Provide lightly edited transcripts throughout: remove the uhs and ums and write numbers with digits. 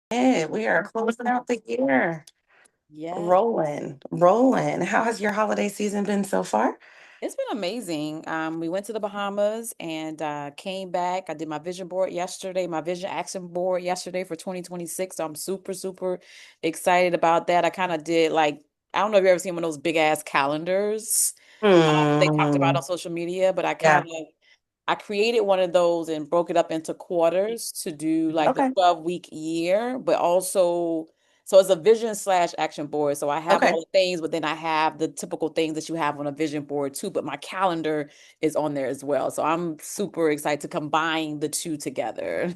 We are closing out the year. Yeah, Rolling, rolling. How has your holiday season been so far? it's been amazing. We went to the Bahamas and came back. I did my vision board yesterday, my vision action board yesterday for 2026. So I'm super, super excited about that. I kind of did like, I don't know if you ever seen one of those big ass calendars they talked about Hmm. on social media, but Yeah. I created one of those and broke it up into quarters to do like the Okay. 12-week year, but also so it's a vision slash action board. So I have Okay. all the things, but then I have the typical things that you have on a vision board too. But my calendar is on there as well. So I'm super excited to combine the two together.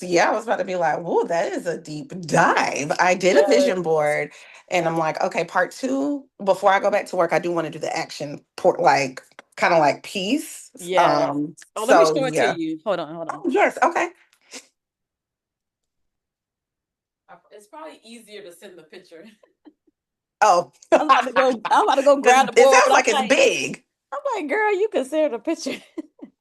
Yeah, I was about to be like, whoa, that is a deep dive. I did a Yes. vision board and I'm like, okay, part two, before I go back to work, I do want to do the action port, like kind of like piece. Yes. Oh, let me So show it to yeah. you. Hold on, hold on. Oh, yes. Okay. It's probably easier to send the picture. Oh, I'm about to go grab the it board, sounds but like it's big. I'm like, girl, you consider the picture.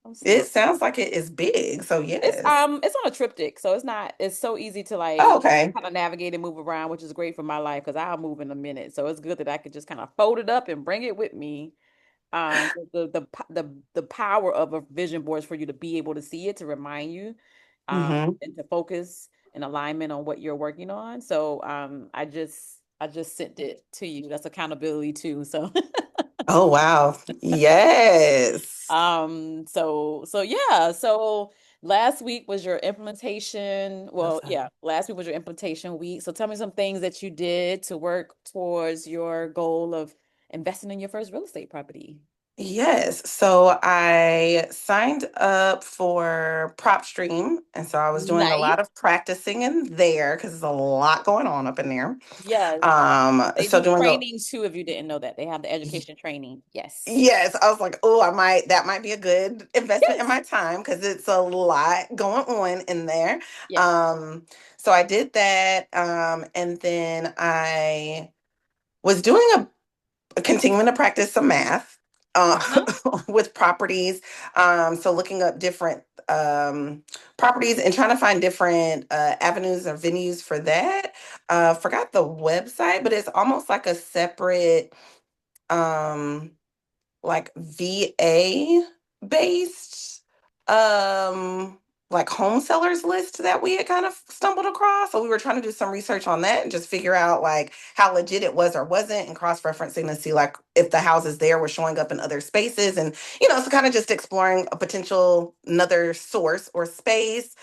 I'm It super. sounds like it is big. So yes. It's on a triptych, so it's so easy to Oh, like okay. kind of navigate and move around, which is great for my life because I'll move in a minute. So it's good that I could just kind of fold it up and bring it with me. The power of a vision board is for you to be able to see it to remind you, Hmm. and to focus and alignment on what you're working on. So I just sent it to you. That's accountability too. So Oh, wow. Yes. so yeah. So last week was your implementation. Well, Awesome. yeah, last week was your implementation week. So tell me some things that you did to work towards your goal of investing in your first real estate property. Yes. So I signed up for PropStream. And so I was doing a Nice. lot of practicing in there because there's a lot going on up in there. Yes. They So do doing a training too, if you didn't know that. They have the education training. Yes. yes, I was like, oh, that might be a good investment in Yes. my time because it's a lot going on in there. Yes. Um, so I did that. And then I was doing continuing to practice some math uh, Uh-huh. with properties. So looking up different properties and trying to find different avenues or venues for that. Forgot the website, but it's almost like a separate um, like VA based um like home sellers list that we had kind of stumbled across. So we were trying to do some research on that and just figure out like how legit it was or wasn't and cross-referencing to see like if the houses there were showing up in other spaces and so kind of just exploring a potential another source or space.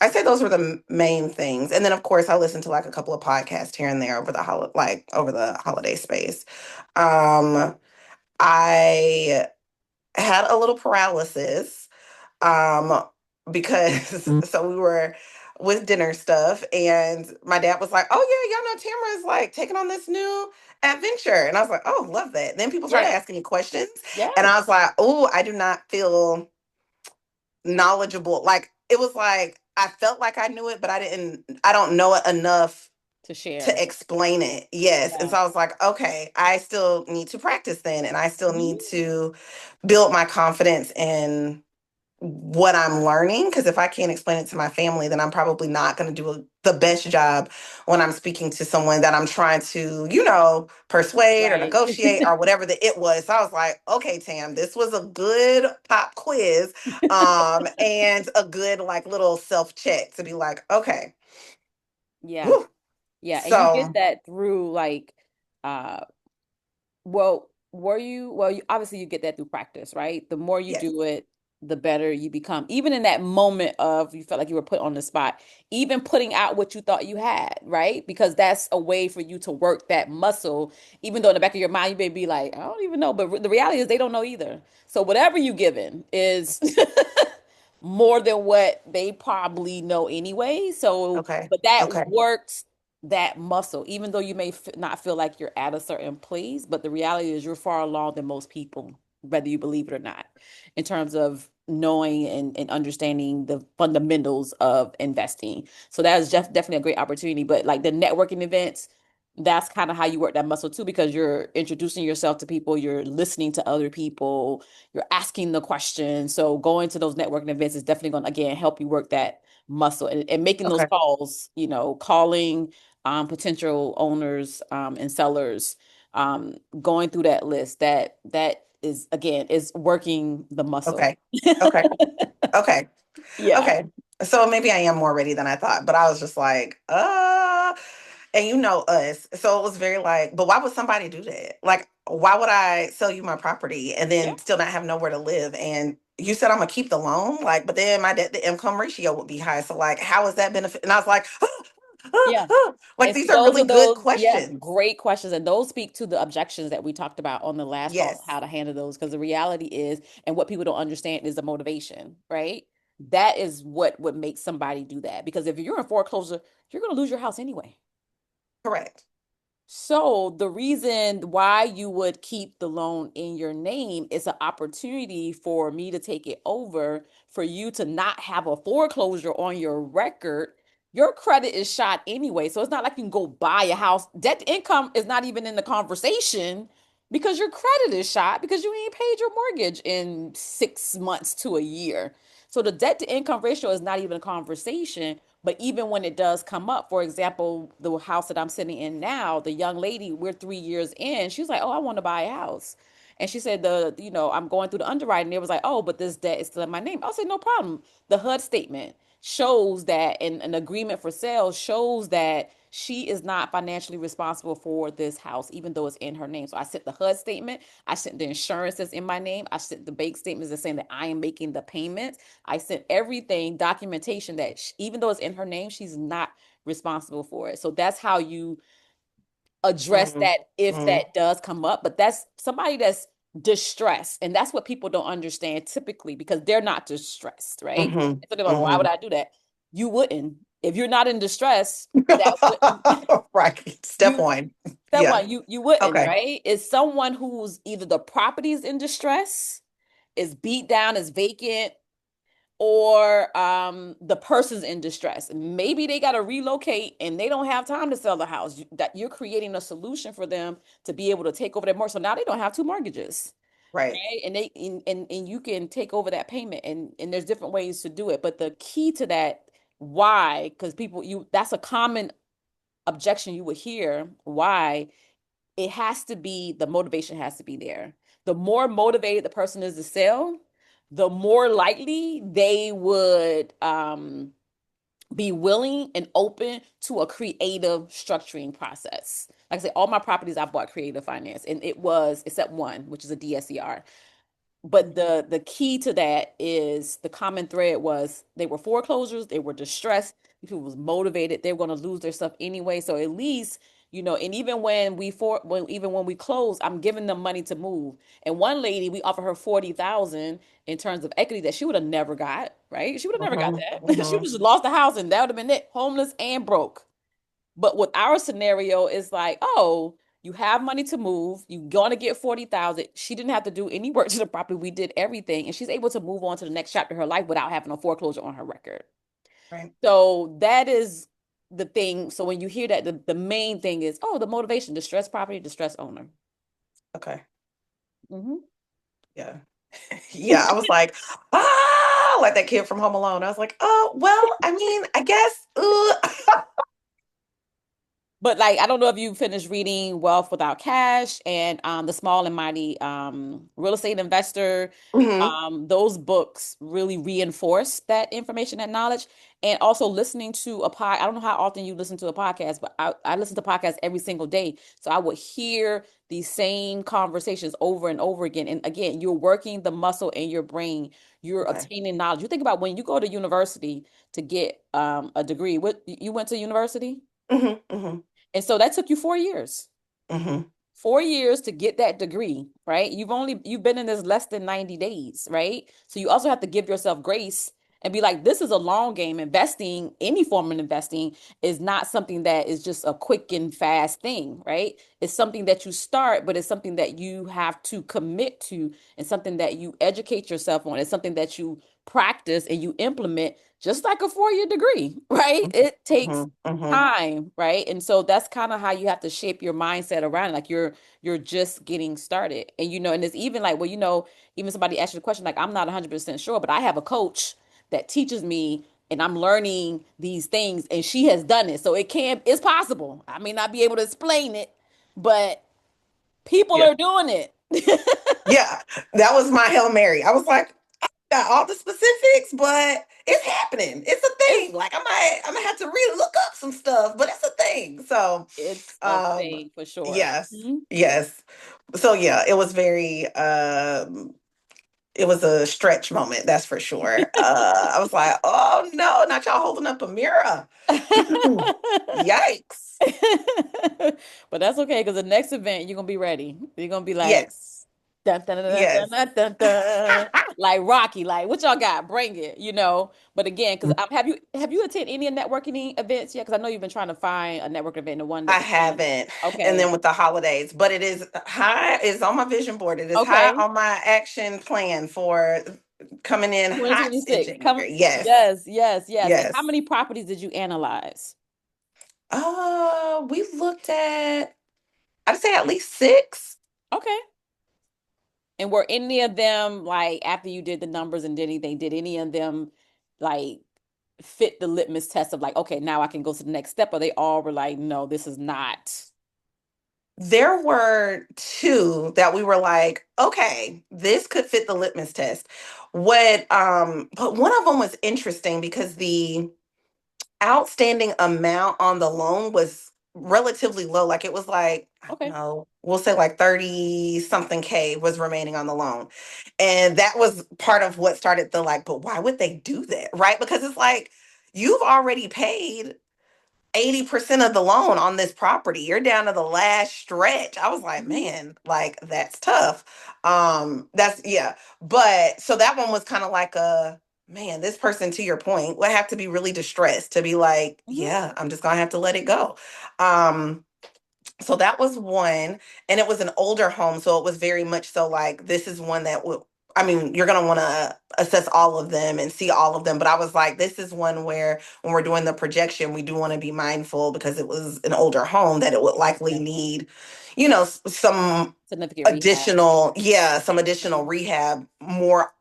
I say those were the main things. And then of course I listened to like a couple of podcasts here and there over the over the holiday space. Um I had a little paralysis um because so we were with dinner stuff and my dad was like, "Oh yeah, y'all know Tamara is like taking on this new adventure." And I was like, "Oh, love that." Then people started Yes. asking me questions and I Yes. was like, "Oh, I do not feel knowledgeable." Like it was like I felt like I knew it, but I don't know it enough To to share. explain it. Yes. And so Yes. I was like, okay, I still need to practice then. And I still need Mhm. to build my confidence in what I'm learning. Because if I can't explain it to my family, then I'm probably not going to do the best job when I'm speaking to someone that I'm trying to, persuade or Right. negotiate or whatever the it was. So I was like, okay, Tam, this was a good pop quiz and a good like little self check to be like, okay, Yeah. whew. Yeah. And you get So that through like uh well, obviously you get that through practice, right? The more you yes. do it, the better you become. Even in that moment of you felt like you were put on the spot, even putting out what you thought you had, right? Because that's a way for you to work that muscle, even though in the back of your mind you may be like, I don't even know, but the reality is they don't know either. So whatever you given is more than what they probably know anyway. So, Okay. but that Okay. works that muscle, even though you may not feel like you're at a certain place, but the reality is you're far along than most people, whether you believe it or not, in terms of knowing and understanding the fundamentals of investing. So that is just definitely a great opportunity. But like the networking events, that's kind of how you work that muscle too, because you're introducing yourself to people, you're listening to other people, you're asking the questions. So going to those networking events is definitely going to again help you work that muscle and making those Okay. calls, calling potential owners and sellers, going through that list. That is again is working the muscle. Okay. Okay. Okay. Yeah. Okay. So maybe I am more ready than I thought, but I was just like, and you know us. So it was very like, but why would somebody do that? Like, why would I sell you my property and Yeah. then still not have nowhere to live? And you said I'm gonna keep the loan, like, but then my debt to income ratio would be high. So like, how is that benefit? And I was like, Yeah. like And see, these are those really are good those, yeah, questions. great questions. And those speak to the objections that we talked about on the last call, Yes, how to handle those. Because the reality is, and what people don't understand is the motivation, right? That is what would make somebody do that. Because if you're in foreclosure, you're going to lose your house anyway. correct. So the reason why you would keep the loan in your name is an opportunity for me to take it over, for you to not have a foreclosure on your record. Your credit is shot anyway. So it's not like you can go buy a house. Debt to income is not even in the conversation because your credit is shot because you ain't paid your mortgage in 6 months to a year. So the debt to income ratio is not even a conversation. But even when it does come up, for example, the house that I'm sitting in now, the young lady, we're 3 years in, she's like, "Oh, I want to buy a house." And she said, I'm going through the underwriting. It was like, "Oh, but this debt is still in my name." I said, "No problem." The HUD statement shows that, and an agreement for sale shows that she is not financially responsible for this house, even though it's in her name. So I sent the HUD statement, I sent the insurance that's in my name, I sent the bank statements that saying that I am making the payments. I sent everything, documentation that even though it's in her name, she's not responsible for it. So that's how you address Mm, that if mm, that does come up. But that's somebody that's distressed. And that's what people don't understand typically because they're not distressed, right? mm-hmm, So they're like, why would mm-hmm. I do that? You wouldn't. If you're not in distress, that wouldn't Right. Step you one. that Yeah. one you wouldn't, Okay. right? It's someone who's either the property is in distress, is beat down, is vacant, or the person's in distress. Maybe they got to relocate and they don't have time to sell the house. That you're creating a solution for them to be able to take over their mortgage. So now they don't have two mortgages, Right. right? And you can take over that payment, and there's different ways to do it. But the key to that, why? Because people, you that's a common objection you would hear. Why? It has to be, the motivation has to be there. The more motivated the person is to sell, the more likely they would be willing and open to a creative structuring process. Like I said, all my properties I bought creative finance, and it was except one, which is a DSCR. But the key to that is the common thread was they were foreclosures, they were distressed, people was motivated, they were going to lose their stuff anyway. So at least, and even when we close, I'm giving them money to move. And one lady, we offered her 40,000 in terms of equity that she would have never got, right? She would have never got Mm-hmm, that. She would mm-hmm. just lost the house and that would have been it, homeless and broke. But with our scenario, it's like, oh, you have money to move. You're going to get 40,000. She didn't have to do any work to the property. We did everything. And she's able to move on to the next chapter of her life without having a foreclosure on her record. Right. So that is the thing. So when you hear that, the main thing is, oh, the motivation, distress property, distress owner. Okay. Hmm. Yeah. Yeah. I was like, like that kid from Home Alone. I was like, oh, well, I mean, I guess. But like, I don't know if you finished reading Wealth Without Cash and The Small and Mighty Real Estate Investor. Hmm. Those books really reinforce that information and knowledge. And also listening to I don't know how often you listen to a podcast, but I listen to podcasts every single day. So I would hear these same conversations over and over again. And again, you're working the muscle in your brain. You're Okay. obtaining knowledge. You think about when you go to university to get a degree. What you went to university? Hmm. Hmm. And so that took you 4 years. Hmm. 4 years to get that degree, right? You've been in this less than 90 days, right? So you also have to give yourself grace and be like, this is a long game. Investing, any form of investing, is not something that is just a quick and fast thing, right? It's something that you start, but it's something that you have to commit to, and something that you educate yourself on. It's something that you practice and you implement, just like a 4-year degree, right? It takes Hmm. Hmm. time, right? And so that's kind of how you have to shape your mindset around it. Like you're just getting started. And and it's even like, well, even somebody asked you the question, like, I'm not 100% sure, but I have a coach that teaches me and I'm learning these things, and she has done it. So it's possible. I may not be able to explain it, but people Yeah. are doing it. Yeah. That was my Hail Mary. I was like, got all the specifics, but it's happening. It's a It's thing. Like I might have to really look up some stuff, but it's a thing. So it's a um thing for sure. yes. Mhm. Yes. So yeah, it was very it was a stretch moment, that's for sure. I was like, oh no, not y'all holding up a mirror. Yikes. But that's okay because the next event you're gonna be ready. You're gonna be like Yes. dun, dun, dun, dun, Yes. dun, dun, dun, like Rocky, like what y'all got? Bring it, you know. But again, because have you attended any networking events yet? Because I know you've been trying to find a network event, the one I that haven't. And okay, then with the holidays, but it is high, it's on my vision board. It is high okay, on my action plan for coming in hot in 2026. Come, January. Yes. yes, yes, yes. And how Yes. many properties did you analyze? We looked at, I'd say at least six. Okay. And were any of them like after you did the numbers and did anything, did any of them like fit the litmus test of like, okay, now I can go to the next step, or they all were like, no, this is not. There were two that we were like, okay, this could fit the litmus test. But one of them was interesting because the outstanding amount on the loan was relatively low. Like it was like, I don't Okay. know, we'll say like 30 something K was remaining on the loan. And that was part of what started the like, but why would they do that? Right? Because it's like, you've already paid 80% of the loan on this property. You're down to the last stretch. I was like, Mhm. man, like that's tough. That's yeah. But so that one was kind of like a man, this person, to your point, would have to be really distressed to be like, Mhm. yeah, I'm just gonna have to let it go. Um, so that was one, and it was an older home, so it was very much so like this is one that would. I mean, you're gonna want to assess all of them and see all of them, but I was like, this is one where when we're doing the projection, we do want to be mindful because it was an older home that it would likely Yeah. need, some Significant rehab. additional, yeah, some additional Mhm. rehab. More,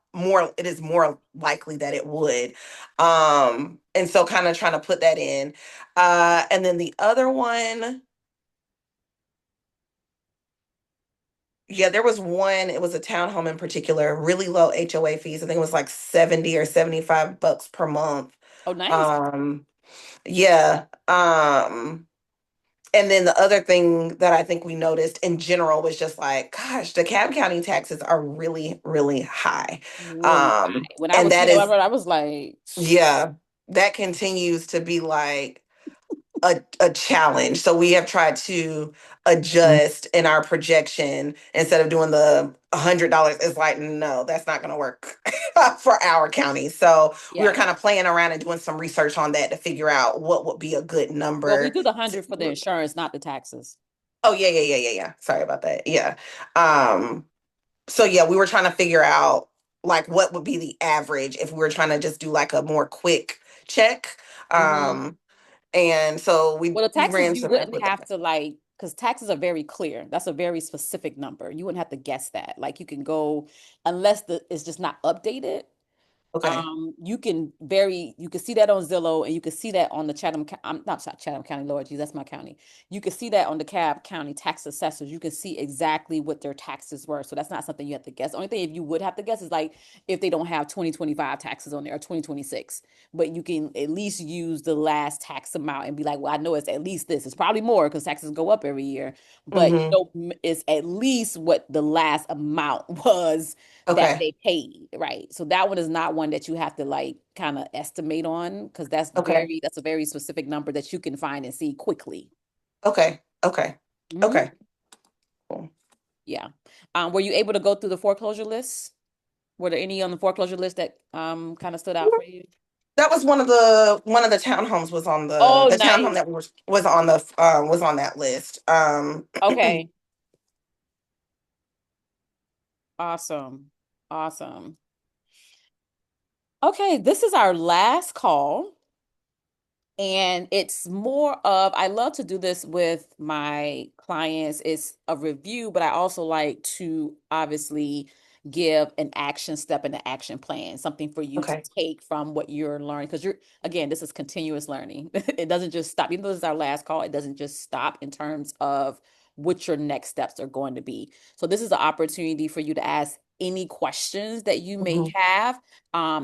it is more likely that it would. And so kind of trying to put that in. And then the other one. Yeah, there was one, it was a townhome in particular, really low HOA fees. I think it was like 70 or $75 per month. Oh, nice. Um, yeah. And then the other thing that I think we noticed in general was just like, gosh, the Cab County taxes are really, really high. Really high. When I And was that seeing it, is, I was like, yeah, that continues to be like a challenge. So we have tried to adjust in our projection instead of doing the $100. It's like, no, that's not going to work for our county. So we were yeah. kind of playing around and doing some research on that to figure out what would be a good Well, we number. do the 100 for the insurance, not the taxes. Oh yeah, yeah, yeah, yeah, yeah. Sorry about that. Yeah. Um, so yeah, we were trying to figure out like what would be the average if we were trying to just do like a more quick check. Mhm. Um, and so we Well, the we taxes ran you some math wouldn't with have that. to like, because taxes are very clear. That's a very specific number. You wouldn't have to guess that. Like you can go, unless it's just not updated. Okay. You can see that on Zillow and you can see that on the I'm not Chatham County, Lord geez, that's my county. You can see that on the Cab County tax assessors. You can see exactly what their taxes were. So that's not something you have to guess. The only thing if you would have to guess is like if they don't have 2025 taxes on there or 2026. But you can at least use the last tax amount and be like, well, I know it's at least this. It's probably more because taxes go up every year. But Mm-hmm. it's at least what the last amount was that Okay. they paid, right? So that one is not one that you have to like kind of estimate on because Okay. that's a very specific number that you can find and see quickly. Okay. Okay. Hmm. Okay. Cool. Yeah. Were you able to go through the foreclosure lists? Were there any on the foreclosure list that kind of stood out for you? That was one of the townhomes was on Oh, the townhome nice. that was on the was on that list. Okay. Awesome. Awesome. Okay, this is our last call. And it's more of, I love to do this with my clients. It's a review, but I also like to obviously give an action step and an action plan, something for you to Okay. take from what you're learning. Because you're, again, this is continuous learning. It doesn't just stop. Even though this is our last call, it doesn't just stop in terms of what your next steps are going to be. So this is an opportunity for you to ask any questions that you may Mhm. have.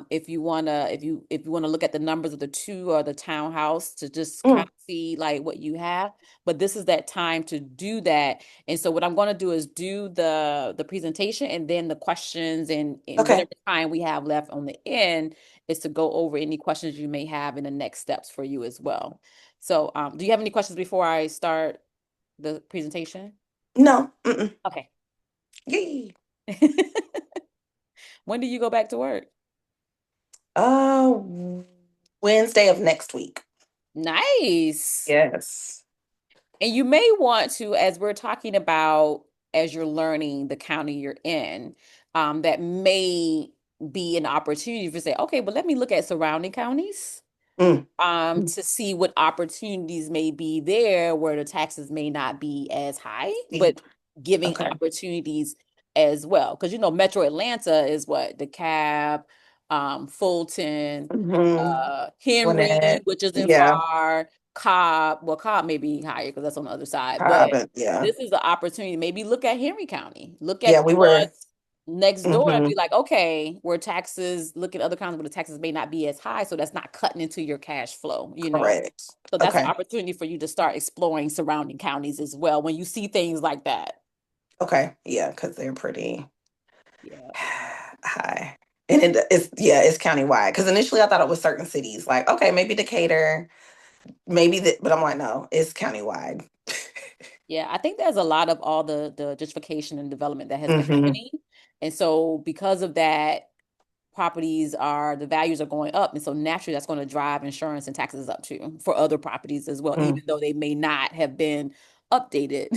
If you wanna, if you wanna look at the numbers of the two or the townhouse to just kind Mm. of see like what you have. But this is that time to do that. And so what I'm going to do is do the presentation and then the questions and Okay. whatever time we have left on the end is to go over any questions you may have in the next steps for you as well. So do you have any questions before I start the presentation? No. Mm-mm. Okay. Yay. When do you go back to work? Uh, Wednesday of next week. Nice. Yes. And you may want to, as we're talking about, as you're learning the county you're in, that may be an opportunity for say, okay, but let me look at surrounding counties, Mm. Mm. to see what opportunities may be there where the taxes may not be as high, but Deep. giving Okay. opportunities as well. Because you know, Metro Atlanta is what? DeKalb, Fulton, Mm-hmm. Henry, Gwinnett. which isn't Yeah. far, Cobb. Well, Cobb may be higher because that's on the other side, but Cobb. Yeah. this is the opportunity. Maybe look at Henry County, look Yeah. at We were. what's next door and Mm-hmm. be like, okay, where taxes, look at other counties where the taxes may not be as high. So that's not cutting into your cash flow, you know? Correct. So that's an Okay. opportunity for you to start exploring surrounding counties as well when you see things like that. Okay. Yeah, because they're pretty Yeah. high. And it's yeah, it's countywide. Because initially I thought it was certain cities. Like, okay, maybe Decatur, maybe that, but I'm like, no, it's countywide. Yeah, I think there's a lot of all the gentrification and development that has been Mm-hmm. happening. And so because of that, properties are the values are going up. And so naturally that's going to drive insurance and taxes up too for other properties as well, even though they may not have been updated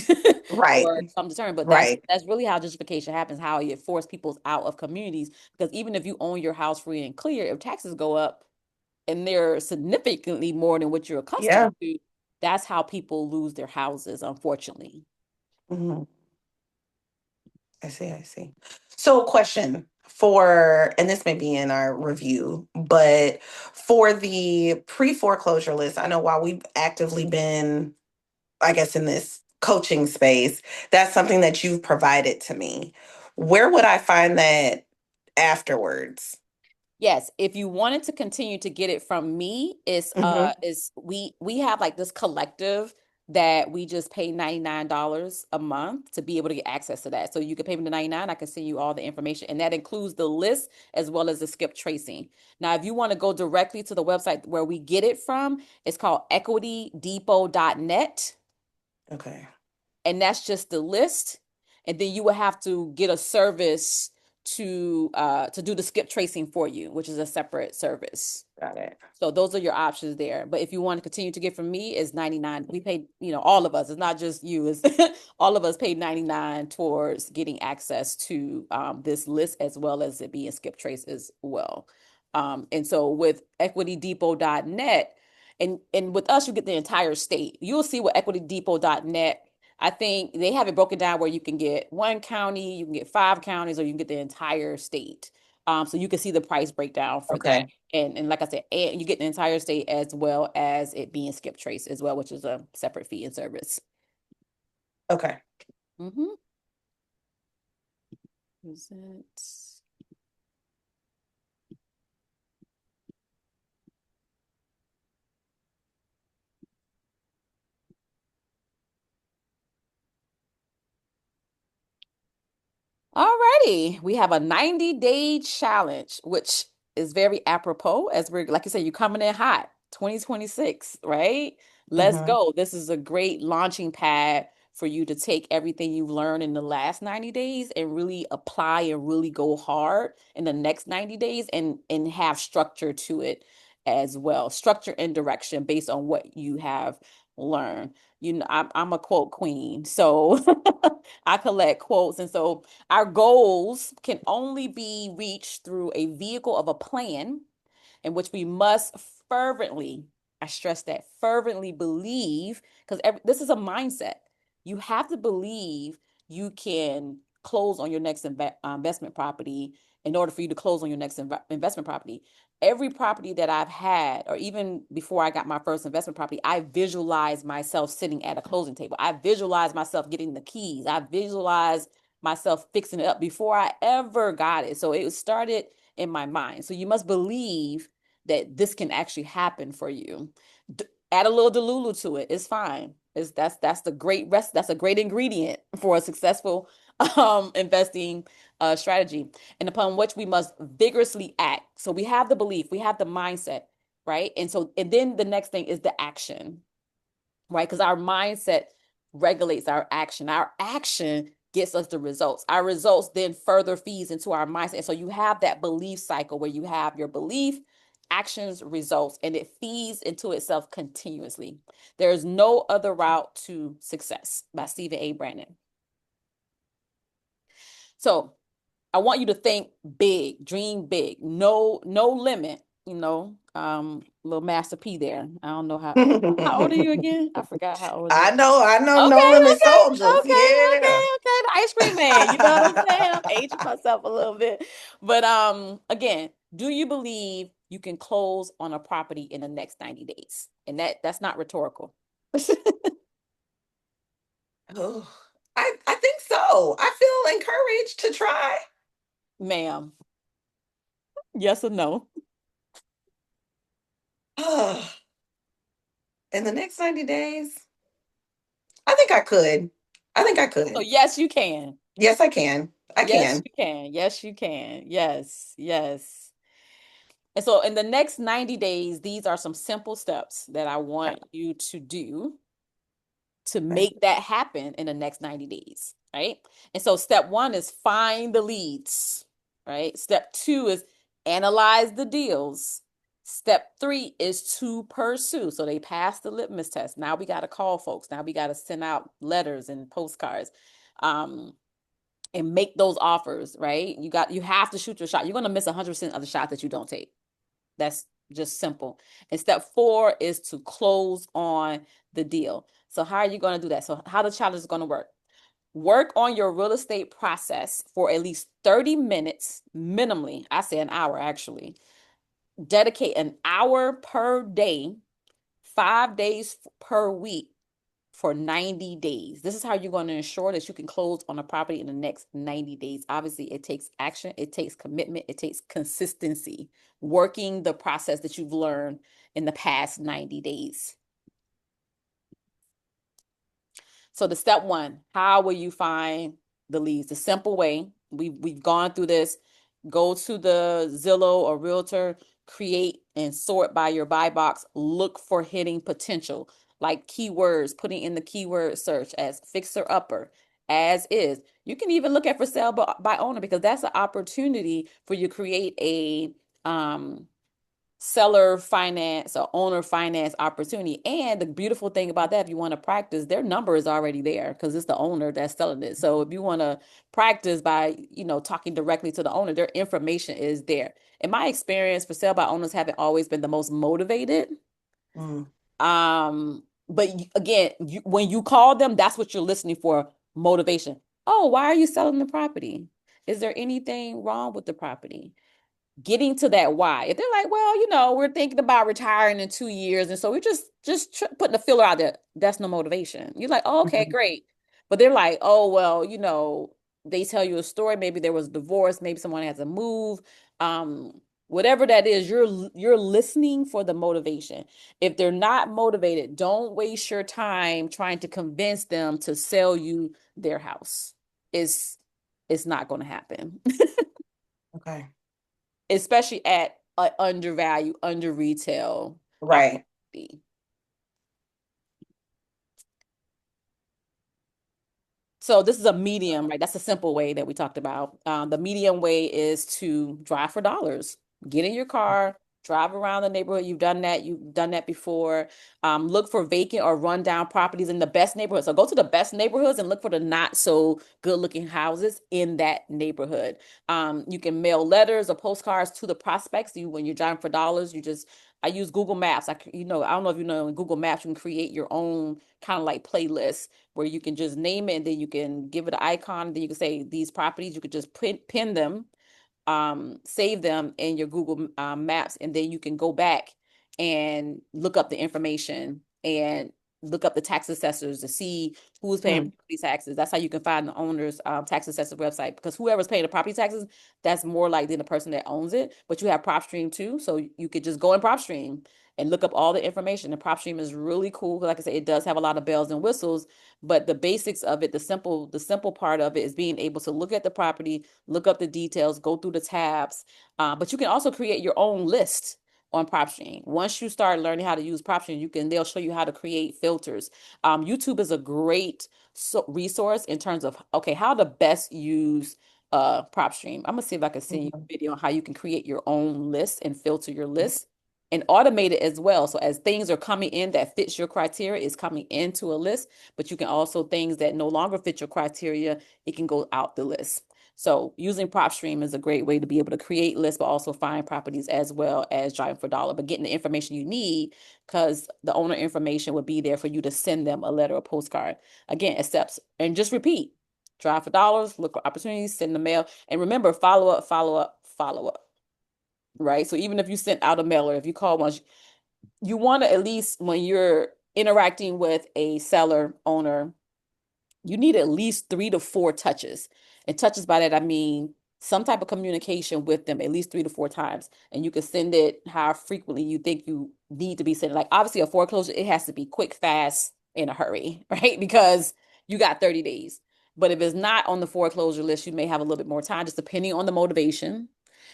Right. or some determined. But Right. that's really how gentrification happens, how you force people out of communities. Because even if you own your house free and clear, if taxes go up and they're significantly more than what you're accustomed Yeah. to, that's how people lose their houses, unfortunately. Mhm. I see. I see. So, question for, and this may be in our review, but for the pre foreclosure list, I know while we've actively been, I guess, in this coaching space, that's something that you've provided to me. Where would I find that afterwards? Yes, if you wanted to continue to get it from me, Hmm. is we have like this collective that we just pay $99 a month to be able to get access to that. So you can pay me the 99, I can send you all the information, and that includes the list as well as the skip tracing. Now, if you want to go directly to the website where we get it from, it's called equitydepot.net, Okay. and that's just the list. And then you will have to get a service to do the skip tracing for you, which is a separate service. Got it. So those are your options there. But if you want to continue to get from me, it's 99. We paid, all of us. It's not just you. It's all of us paid 99 towards getting access to this list as well as it being skip trace as well. And so with equitydepot.net, and with us, you get the entire state. You'll see what equitydepot.net. I think they have it broken down where you can get one county, you can get 5 counties, or you can get the entire state. So you can see the price breakdown for that. Okay. And like I said, and you get the entire state as well as it being skip trace as well, which is a separate fee and service. Okay. Mm-hmm. Is it? Alrighty, we have a 90-day challenge, which is very apropos as we're, like you said, you're coming in hot, 2026, right? Let's Hmm. go. This is a great launching pad for you to take everything you've learned in the last 90 days and really apply and really go hard in the next 90 days and have structure to it as well. Structure and direction based on what you have learned. I'm a quote queen, so I collect quotes. And so our goals can only be reached through a vehicle of a plan in which we must fervently, I stress that, fervently believe, because this is a mindset. You have to believe you can close on your next investment property, in order for you to close on your next investment property, every property that I've had, or even before I got my first investment property, I visualized myself sitting at a closing table. I visualized myself getting the keys. I visualized myself fixing it up before I ever got it. So it started in my mind. So you must believe that this can actually happen for you. Add a little Delulu to it. It's fine. That's the great rest. That's a great ingredient for a successful investing strategy, and upon which we must vigorously act. So we have the belief, we have the mindset, right? And then the next thing is the action, right? Because our mindset regulates our action. Our action gets us the results. Our results then further feeds into our mindset. And so you have that belief cycle where you have your belief, actions, results, and it feeds into itself continuously. There is no other route to success, by Stephen A. Brandon. So I want you to think big, dream big, no limit, little Master P there. I don't know how old are you again? I forgot how old you I know, are. no Okay, limit okay, soldiers. okay, Yeah. okay, okay. The ice cream man, you know what I'm saying? I'm aging myself a little bit. But again, do you believe you can close on a property in the next 90 days? And that's not rhetorical. Oh, I think so. I feel encouraged to try. Ma'am, yes or no? In the next 90 days, I think I could. I think I So could. yes, you can. Yes, I can. I Yes, can. you can. Yes, you can. Yes, yes. And so in the next 90 days, these are some simple steps that I want you to do to Okay. make that happen in the next 90 days, right? And so step one is find the leads, right? Step two is analyze the deals. Step three is to pursue. So they passed the litmus test. Now we got to call folks. Now we got to send out letters and postcards. And make those offers, right? You have to shoot your shot. You're going to miss 100% of the shot that you don't take. That's just simple. And step four is to close on the deal. So how are you going to do that? So how the challenge is going to work? Work on your real estate process for at least 30 minutes minimally. I say an hour actually. Dedicate an hour per day, 5 days per week for 90 days. This is how you're going to ensure that you can close on a property in the next 90 days. Obviously, it takes action, it takes commitment, it takes consistency, working the process that you've learned in the past 90 days. So the step one, how will you find the leads? The simple way, we've gone through this. Go to the Zillow or Realtor, create and sort by your buy box. Look for hitting potential, like keywords, putting in the keyword search as fixer upper, as is. You can even look at for sale by owner, because that's an opportunity for you to create a seller finance or owner finance opportunity. And the beautiful thing about that, if you want to practice, their number is already there because it's the owner that's selling it. So if you want to practice by, talking directly to the owner, their information is there. In my experience, for sale by owners haven't always been the most motivated. Mm. But again, when you call them, that's what you're listening for, motivation. Oh, why are you selling the property? Is there anything wrong with the property? Getting to that why. If they're like, well, we're thinking about retiring in 2 years, and so we're just putting the filler out there, that's no motivation. You're like, oh, okay, Mhm. great. But they're like, oh, well, they tell you a story. Maybe there was a divorce. Maybe someone has to move. Whatever that is, you're listening for the motivation. If they're not motivated, don't waste your time trying to convince them to sell you their house. It's not going to happen. Okay. Especially at an undervalue, under retail Right. opportunity. So this is a medium, right? That's a simple way that we talked about. The medium way is to drive for dollars. Get in your car, Drive around the neighborhood. You've done that before. Look for vacant or rundown properties in the best neighborhoods. So go to the best neighborhoods and look for the not so good looking houses in that neighborhood. You can mail letters or postcards to the prospects. When you're driving for dollars, I use Google Maps. I don't know if you know, in Google Maps, you can create your own kind of like playlist where you can just name it and then you can give it an icon. And then you can say these properties, you could just pin them, save them in your Google Maps, and then you can go back and look up the information and look up the tax assessors to see who's paying Hmm. property taxes. That's how you can find the owner's tax assessor website, because whoever's paying the property taxes, that's more likely the person that owns it. But you have PropStream too, so you could just go in PropStream and look up all the information. And PropStream is really cool. Like I said, it does have a lot of bells and whistles, but the basics of it, the simple part of it is being able to look at the property, look up the details, go through the tabs. But you can also create your own list on PropStream. Once you start learning how to use PropStream, they'll show you how to create filters. YouTube is a great resource in terms of, okay, how to best use PropStream. I'm gonna see if I can send you a Mhm. video on how you can create your own list and filter your list and automate it as well. So as things are coming in that fits your criteria, is coming into a list, but you can also, things that no longer fit your criteria, it can go out the list. So using PropStream is a great way to be able to create lists, but also find properties as well as driving for dollar, but getting the information you need, because the owner information would be there for you to send them a letter or postcard. Again, accepts and just repeat. Drive for dollars, look for opportunities, send the mail. And remember, follow up, follow up, follow up. Right. So even if you sent out a mailer, if you call once, you want to, at least when you're interacting with a seller owner, you need at least 3 to 4 touches. And touches, by that I mean some type of communication with them at least 3 to 4 times. And you can send it how frequently you think you need to be sending. Like obviously a foreclosure, it has to be quick, fast, in a hurry, right? Because you got 30 days. But if it's not on the foreclosure list, you may have a little bit more time, just depending on the motivation.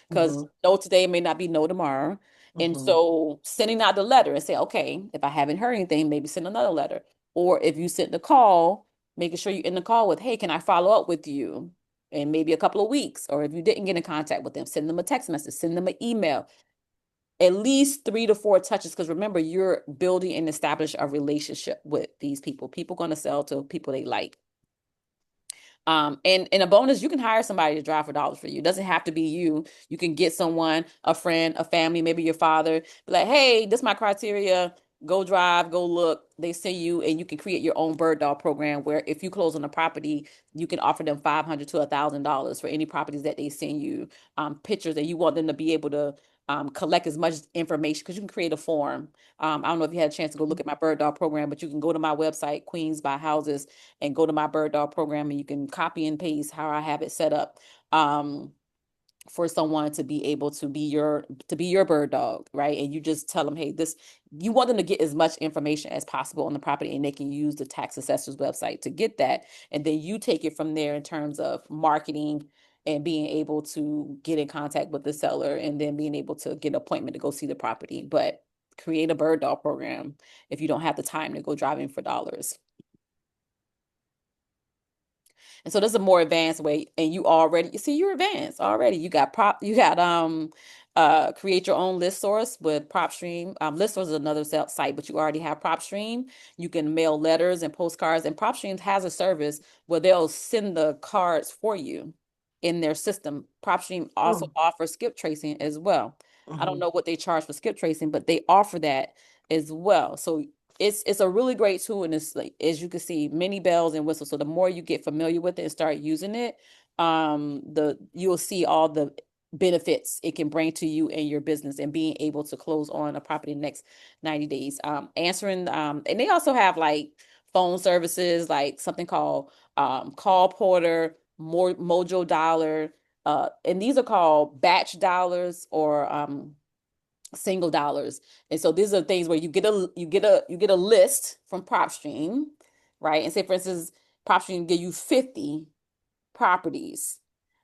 Because Mhm. no today may not be no tomorrow. And Mhm. so sending out the letter and say, okay, if I haven't heard anything, maybe send another letter. Or if you sent the call, making sure you are in the call with, hey, can I follow up with you in maybe a couple of weeks? Or if you didn't get in contact with them, send them a text message, send them an email. At least 3 to 4 touches, because remember, you're building and establish a relationship with these people. People going to sell to people they like. And a bonus, you can hire somebody to drive for dollars for you. It doesn't have to be you. You can get someone, a friend, a family, maybe your father, be like, hey, this is my criteria. Go drive, go look. They send you, and you can create your own bird dog program where if you close on a property, you can offer them $500 to $1,000 for any properties that they send you, pictures, and you want them to be able to collect as much information, because you can create a form. I don't know if you had a chance to go look at my bird dog program, but you can go to my website, Queens by Houses, and go to my bird dog program, and you can copy and paste how I have it set up, for someone to be able to be your bird dog, right? And you just tell them, hey, this, you want them to get as much information as possible on the property, and they can use the tax assessor's website to get that. And then you take it from there in terms of marketing and being able to get in contact with the seller, and then being able to get an appointment to go see the property. But create a bird dog program if you don't have the time to go driving for dollars. And so this is a more advanced way, and you see, you're advanced already. You got create your own list source with PropStream. List source is another site, but you already have PropStream. You can mail letters and postcards, and PropStream has a service where they'll send the cards for you in their system. PropStream also Mm. offers skip tracing as well. I don't Mhm. know what they charge for skip tracing, but they offer that as well. So it's a really great tool, and it's like, as you can see, many bells and whistles. So the more you get familiar with it and start using it, the you'll see all the benefits it can bring to you and your business, and being able to close on a property in the next 90 days. Answering, and they also have like phone services, like something called Call Porter, more Mojo Dollar, and these are called batch dollars, or single dollars. And so these are things where you get a list from PropStream, right? And say, for instance, PropStream give you 50 properties.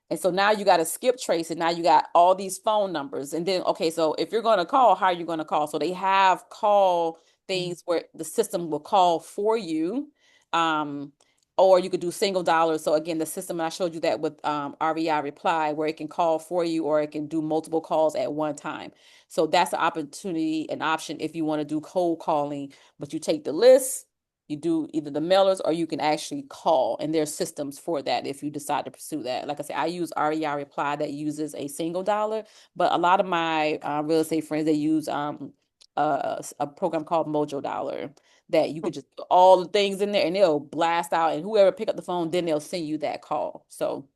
And so now you got to skip trace, and now you got all these phone numbers. And then, okay, so if you're going to call, how are you going to call? So they have call Mhm. things where the system will call for you. Um, or you could do single dollar. So again, the system, I showed you that with REI Reply, where it can call for you or it can do multiple calls at one time. So that's an opportunity, an option if you want to do cold calling, but you take the list, you do either the mailers or you can actually call, and there's systems for that if you decide to pursue that. Like I said, I use REI Reply that uses a single dollar, but a lot of my real estate friends, they use a program called Mojo Dollar that you could just put all the things in there and they'll blast out, and whoever pick up the phone, then they'll send you that call. So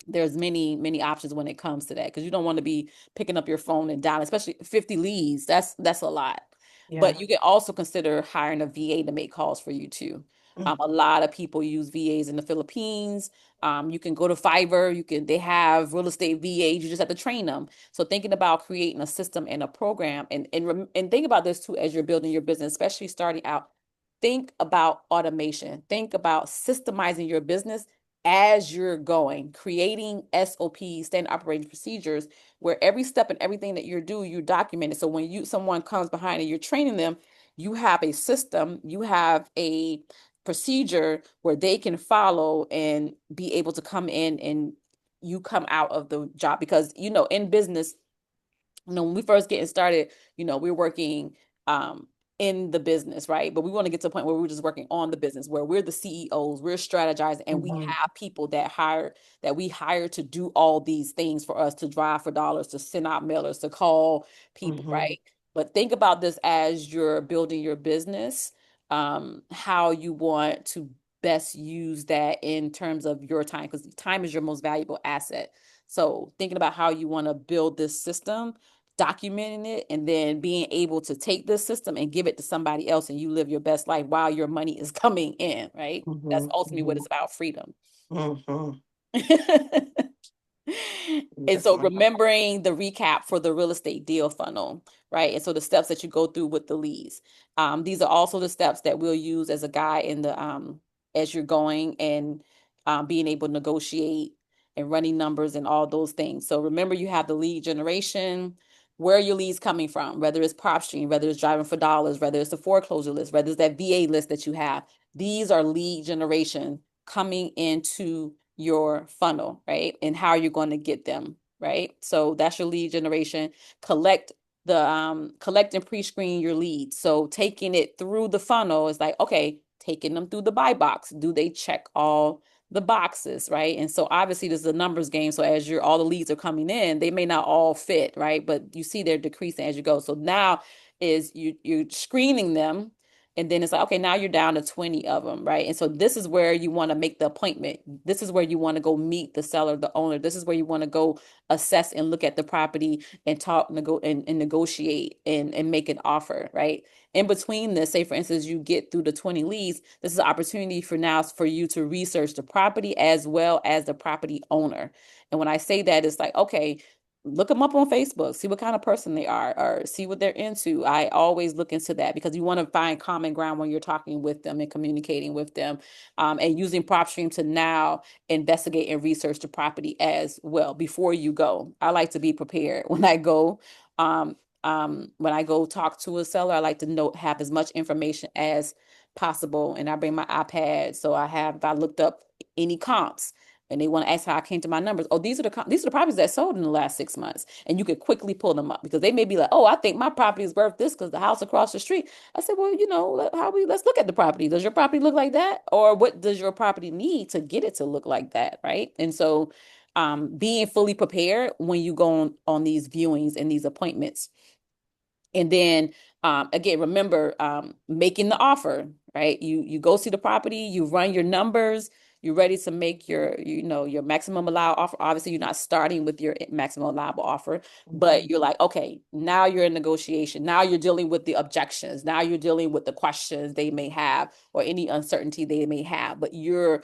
there's many options when it comes to that, because you don't want to be picking up your phone and dialing, especially 50 leads. That's a lot. Yeah. But you can also consider hiring a VA to make calls for you too. Mm, A lot of people use VAs in the Philippines. You can go to Fiverr. They have real estate VAs. You just have to train them. So thinking about creating a system and a program, and think about this too as you're building your business, especially starting out. Think about automation. Think about systemizing your business as you're going, creating SOPs, standard operating procedures, where every step and everything that you do, you document it. So when someone comes behind and you're training them, you have a system, you have a procedure where they can follow and be able to come in and you come out of the job. Because in business, when we first getting started, we're working um in the business, right? But we want to get to a point where we're just working on the business, where we're the CEOs, we're strategizing, and we mhm, have people that we hire to do all these things for us, to drive for dollars, to send out mailers, to call people, mhm, right? But think about this as you're building your business, how you want to best use that in terms of your time, because time is your most valuable asset. So thinking about how you want to build this system, documenting it, and then being able to take this system and give it to somebody else, and you live your best life while your money is coming in, right? That's mhm, ultimately what it's mhm, about, freedom. mhm. And so Definitely. remembering the recap for the real estate deal funnel, right? And so the steps that you go through with the leads. These are also the steps that we'll use as a guide in the as you're going and being able to negotiate and running numbers and all those things. So remember, you have the lead generation. Where are your leads coming from? Whether it's PropStream, whether it's driving for dollars, whether it's the foreclosure list, whether it's that VA list that you have. These are lead generation coming into your funnel, right? And how you're going to get them, right? So that's your lead generation. Collect and pre-screen your leads. So taking it through the funnel is like, okay, taking them through the buy box. Do they check all the boxes, right? And so obviously this is a numbers game. So as all the leads are coming in, they may not all fit, right? But you see they're decreasing as you go. So now is you're screening them, and then it's like, okay, now you're down to 20 of them, right? And so this is where you want to make the appointment. This is where you want to go meet the seller, the owner. This is where you want to go assess and look at the property and and negotiate and make an offer, right? In between this, say for instance, you get through the 20 leads, this is an opportunity for you to research the property as well as the property owner. And when I say that, it's like, okay, look them up on Facebook, see what kind of person they are, or see what they're into. I always look into that because you want to find common ground when you're talking with them and communicating with them, and using PropStream to now investigate and research the property as well before you go. I like to be prepared when I go. When I go talk to a seller, I like to have as much information as possible, and I bring my iPad. So if I looked up any comps and they want to ask how I came to my numbers. Oh, these are the properties that sold in the last 6 months, and you could quickly pull them up because they may be like, oh, I think my property is worth this because the house across the street. I said, well, let's look at the property. Does your property look like that, or what does your property need to get it to look like that, right? And so, being fully prepared when you go on these viewings and these appointments. And then again, remember making the offer, right? You go see the property, you run your numbers, you're ready to make your maximum allowed offer. Obviously, you're not starting with your maximum allowable offer, but Mhm, you're like, okay, now you're in negotiation. Now you're dealing with the objections. Now you're dealing with the questions they may have or any uncertainty they may have. But you're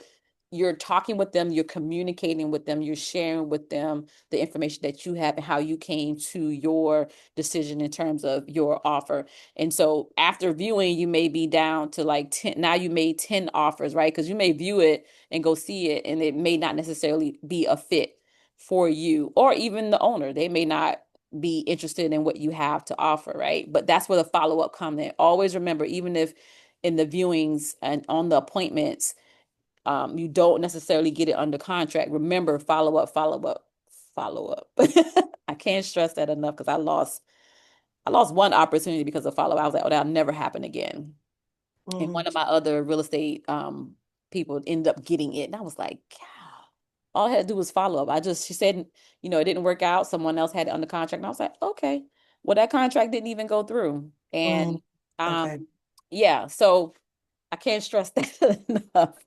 talking with them, you're communicating with them, you're sharing with them the information that you have and how you came to your decision in terms of your offer. And so after viewing, you may be down to like 10. Now you made 10 offers, right? Because you may view it and go see it, and it may not necessarily be a fit for you or even the owner. They may not be interested in what you have to offer, right? But that's where the follow up comes in. Always remember, even if in the viewings and on the appointments, You don't necessarily get it under contract. Remember, follow up, follow up, follow up. I can't stress that enough because I lost one opportunity because of follow up. I was like, oh, that'll never happen again. And Mm, one of my other real estate people ended up getting it. And I was like, God, all I had to do was follow up. She said, it didn't work out. Someone else had it under contract. And I was like, okay. Well, that contract didn't even go through. And mm, okay. yeah, so I can't stress that enough.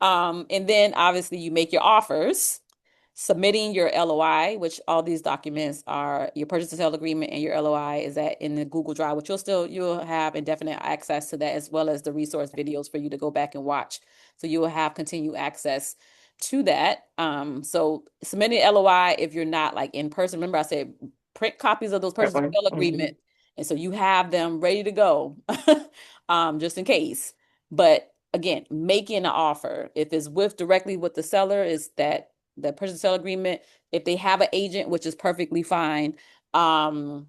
And then obviously you make your offers, submitting your LOI, which all these documents are your purchase and sale agreement and your LOI is that in the Google Drive, which you'll have indefinite access to that as well as the resource videos for you to go back and watch. So you will have continued access to that. So submitting LOI if you're not like in person. Remember I said print copies of those That purchase and one. sale Mhm. agreement. And so you have them ready to go, just in case. But again, making an offer, if it's directly with the seller, is that the purchase and sale agreement. If they have an agent, which is perfectly fine, um,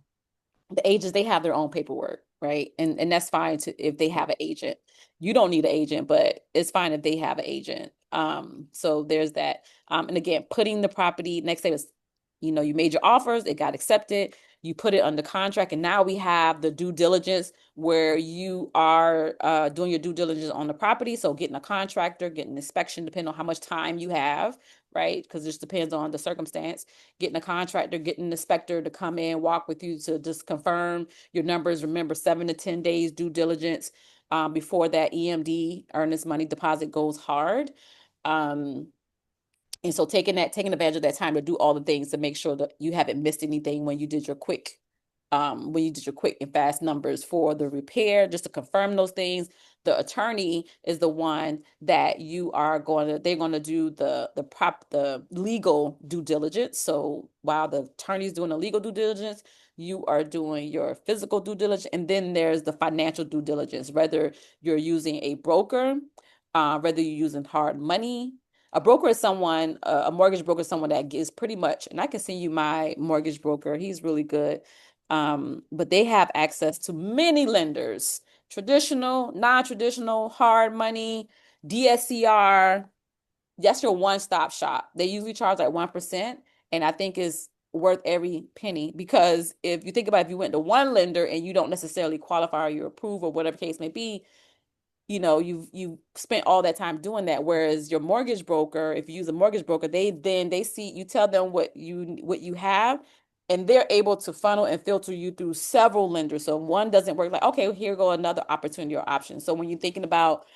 the agents they have their own paperwork, right? And that's fine if they have an agent. You don't need an agent, but it's fine if they have an agent. So there's that. And again, putting the property next day was, you made your offers, it got accepted, you put it under contract, and now we have the due diligence where you are doing your due diligence on the property. So getting a contractor, getting an inspection, depending on how much time you have, right? Because it just depends on the circumstance. Getting a contractor, getting an inspector to come in, walk with you to just confirm your numbers. Remember, 7 to 10 days due diligence before that EMD, earnest money deposit, goes hard. Um, and so taking advantage of that time to do all the things to make sure that you haven't missed anything when you did your quick and fast numbers for the repair, just to confirm those things. The attorney is the one that they're going to do the legal due diligence. So while the attorney's doing the legal due diligence, you are doing your physical due diligence, and then there's the financial due diligence, whether you're using a broker, whether you're using hard money. A broker is someone, a mortgage broker is someone that gives pretty much, and I can send you my mortgage broker. He's really good. But they have access to many lenders, traditional, non-traditional, hard money, DSCR. That's your one-stop shop. They usually charge like 1%, and I think is worth every penny because if you think about if you went to one lender and you don't necessarily qualify or you approve or whatever case may be, you've spent all that time doing that. Whereas your mortgage broker, if you use a mortgage broker, they see, you tell them what you have, and they're able to funnel and filter you through several lenders. So one doesn't work, like, okay, here go another opportunity or option. So when you're thinking about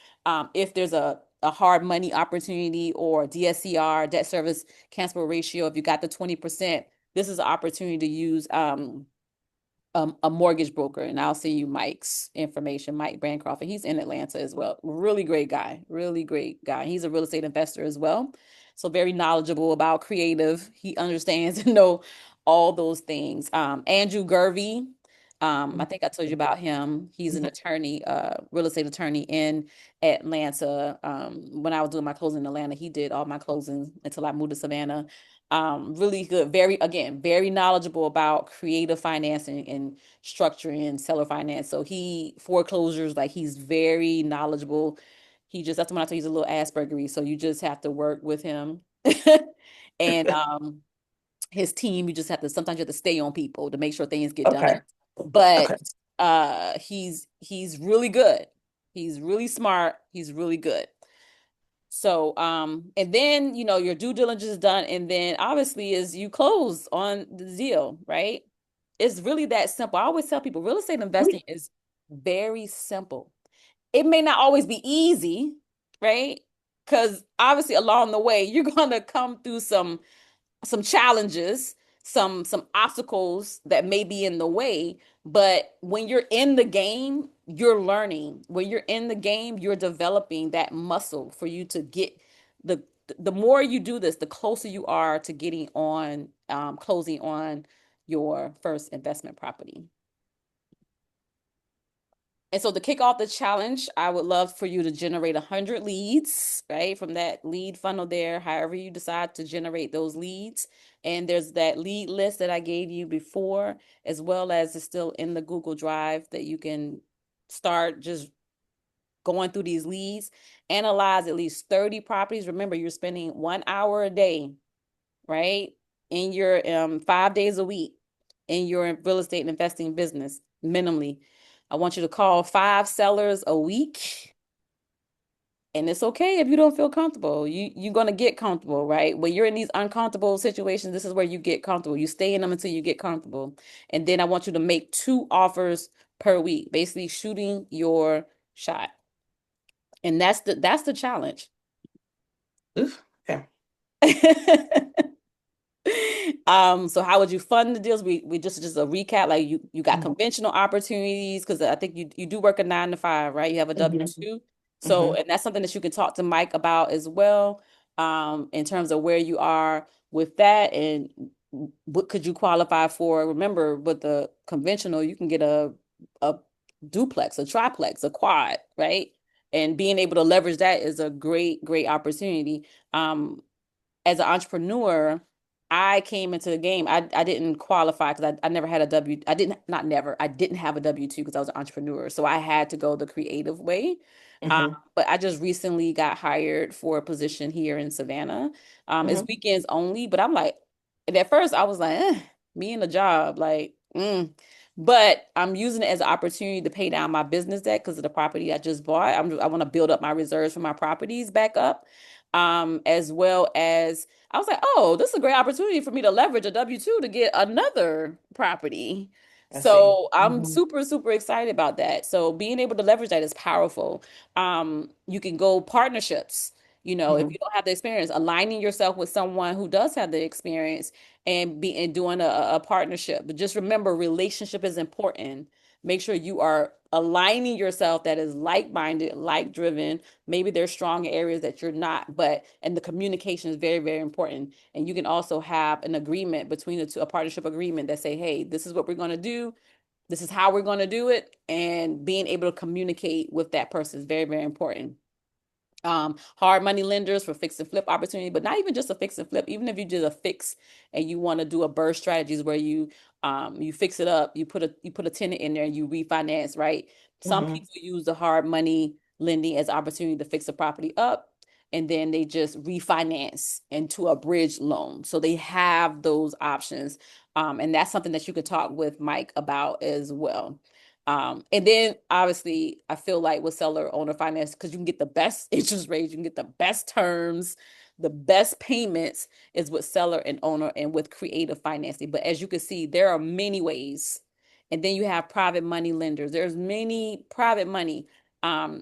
if there's a hard money opportunity or DSCR, debt service cancel ratio, if you got the 20%, this is an opportunity to use a mortgage broker, and I'll send you Mike's information, Mike Bancroft, and he's in Atlanta as well. Really great guy, really great guy. He's a real estate investor as well. So very knowledgeable about creative. He understands and know all those things. Andrew Gervey, I think I told you about him. He's an attorney, real estate attorney in Atlanta. When I was doing my closing in Atlanta, he did all my closings until I moved to Savannah. Really good, very knowledgeable about creative financing and structuring seller finance. So he foreclosures, like he's very knowledgeable. That's when I tell you he's a little Aspergery. So you just have to work with him. And his team, sometimes you have to stay on people to make sure things get Okay. done. But Okay. he's really good. He's really smart. He's really good. So, and then, your due diligence is done, and then obviously is you close on the deal, right? It's really that simple. I always tell people real estate investing is very simple. It may not always be easy, right? Because obviously along the way, you're gonna come through some challenges, some obstacles that may be in the way, but when you're in the game, you're learning. When you're in the game, you're developing that muscle for you to get the more you do this, the closer you are to getting on closing on your first investment property. And so to kick off the challenge, I would love for you to generate 100 leads, right? From that lead funnel there, however you decide to generate those leads. And there's that lead list that I gave you before, as well as it's still in the Google Drive that you can start just going through these leads, analyze at least 30 properties. Remember, you're spending 1 hour a day, right? In your 5 days a week in your real estate investing business, minimally. I want you to call 5 sellers a week. And it's okay if you don't feel comfortable. You're gonna get comfortable, right? When you're in these uncomfortable situations, this is where you get comfortable. You stay in them until you get comfortable. And then I want you to make 2 offers per week, basically shooting your shot. And that's the challenge. Oof. Okay. So how would you fund the deals? We just a recap, like you got Mhm. conventional opportunities because I think you do work a 9 to 5, right? You have a Mhm. W-2. So, Mhm. and that's something that you can talk to Mike about as well, in terms of where you are with that and what could you qualify for. Remember, with the conventional, you can get a duplex, a triplex, a quad, right? And being able to leverage that is a great opportunity. As an entrepreneur, I came into the game. I didn't qualify because I never had a W. I didn't not never. I didn't have a W-2 because I was an entrepreneur. So I had to go the creative way. Mhm. But I just recently got hired for a position here in Savannah. It's Mhm. weekends only, but I'm like, and at first I was like, me and the job, like, But I'm using it as an opportunity to pay down my business debt because of the property I just bought. I want to build up my reserves for my properties back up. As well as I was like, oh, this is a great opportunity for me to leverage a W-2 to get another property. I see. So I'm Mhm. super excited about that. So being able to leverage that is powerful. You can go partnerships. If Mhm. you don't have the experience, aligning yourself with someone who does have the experience and doing a partnership. But just remember, relationship is important. Make sure you are aligning yourself that is like-minded, like-driven. Maybe there's strong areas that you're not, and the communication is very important. And you can also have an agreement between the two, a partnership agreement that say, hey, this is what we're going to do. This is how we're going to do it. And being able to communicate with that person is very important. Hard money lenders for fix and flip opportunity, but not even just a fix and flip. Even if you did a fix and you want to do a burst strategies where you fix it up, you put a tenant in there and you refinance, right? Some Mhm. people use the hard money lending as opportunity to fix a property up, and then they just refinance into a bridge loan. So they have those options, and that's something that you could talk with Mike about as well. And then obviously I feel like with seller owner finance, because you can get the best interest rates, you can get the best terms, the best payments is with seller and owner and with creative financing. But as you can see, there are many ways. And then you have private money lenders. There's many private money.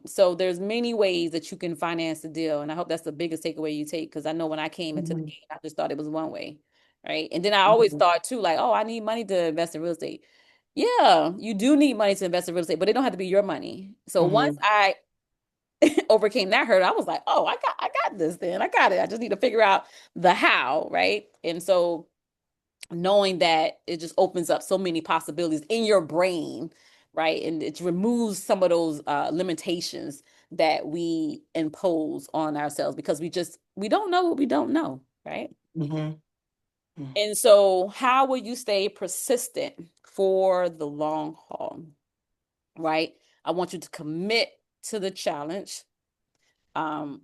So there's many ways that you can finance the deal. And I hope that's the biggest takeaway you take. Because I know when I came into the Mhm. game, I just thought it was one way. Right. And then I always Mhm. thought too, like, oh, I need money to invest in real estate. Yeah, you do need money to invest in real estate, but it don't have to be your money. So once Mhm. I overcame that hurdle, I was like, oh, I got this then. I got it. I just need to figure out the how, right? And so knowing that it just opens up so many possibilities in your brain, right? And it removes some of those limitations that we impose on ourselves because we don't know what we don't know, right? Mhm. Mhm. And so how will you stay persistent for the long haul? Right? I want you to commit to the challenge,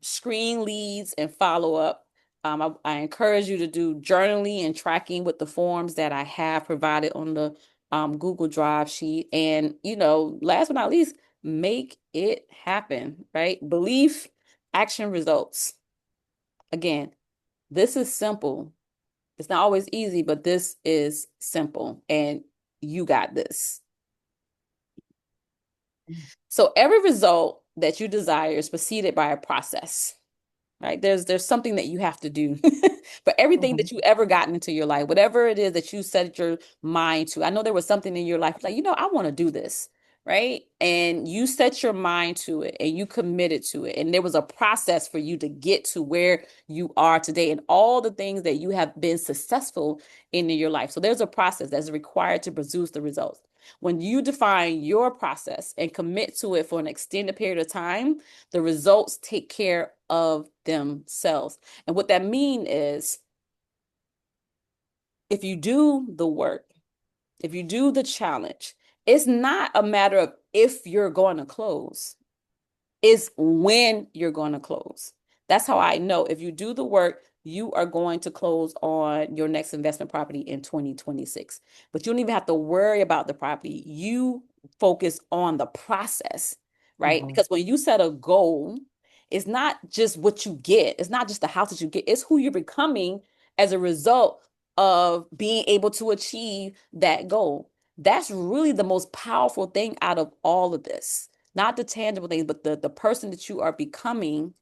screen leads and follow up. I encourage you to do journaling and tracking with the forms that I have provided on the Google Drive sheet. And, last but not least, make it happen, right? Belief, action, results. Again, this is simple. It's not always easy, but this is simple. And you got this. So every result that you desire is preceded by a process, right? There's something that you have to do for everything Mhm. that you ever gotten into your life, whatever it is that you set your mind to. I know there was something in your life like, I want to do this, right? And you set your mind to it and you committed to it. And there was a process for you to get to where you are today and all the things that you have been successful in your life. So there's a process that's required to produce the results. When you define your process and commit to it for an extended period of time, the results take care of themselves. And what that means is if you do the work, if you do the challenge, it's not a matter of if you're going to close. It's when you're going to close. That's how I know if you do the work, you are going to close on your next investment property in 2026. But you don't even have to worry about the property. You focus on the process, right? Mhm. Because when you set a goal, it's not just what you get, it's not just the house that you get, it's who you're becoming as a result of being able to achieve that goal. That's really the most powerful thing out of all of this, not the tangible things, but the person that you are becoming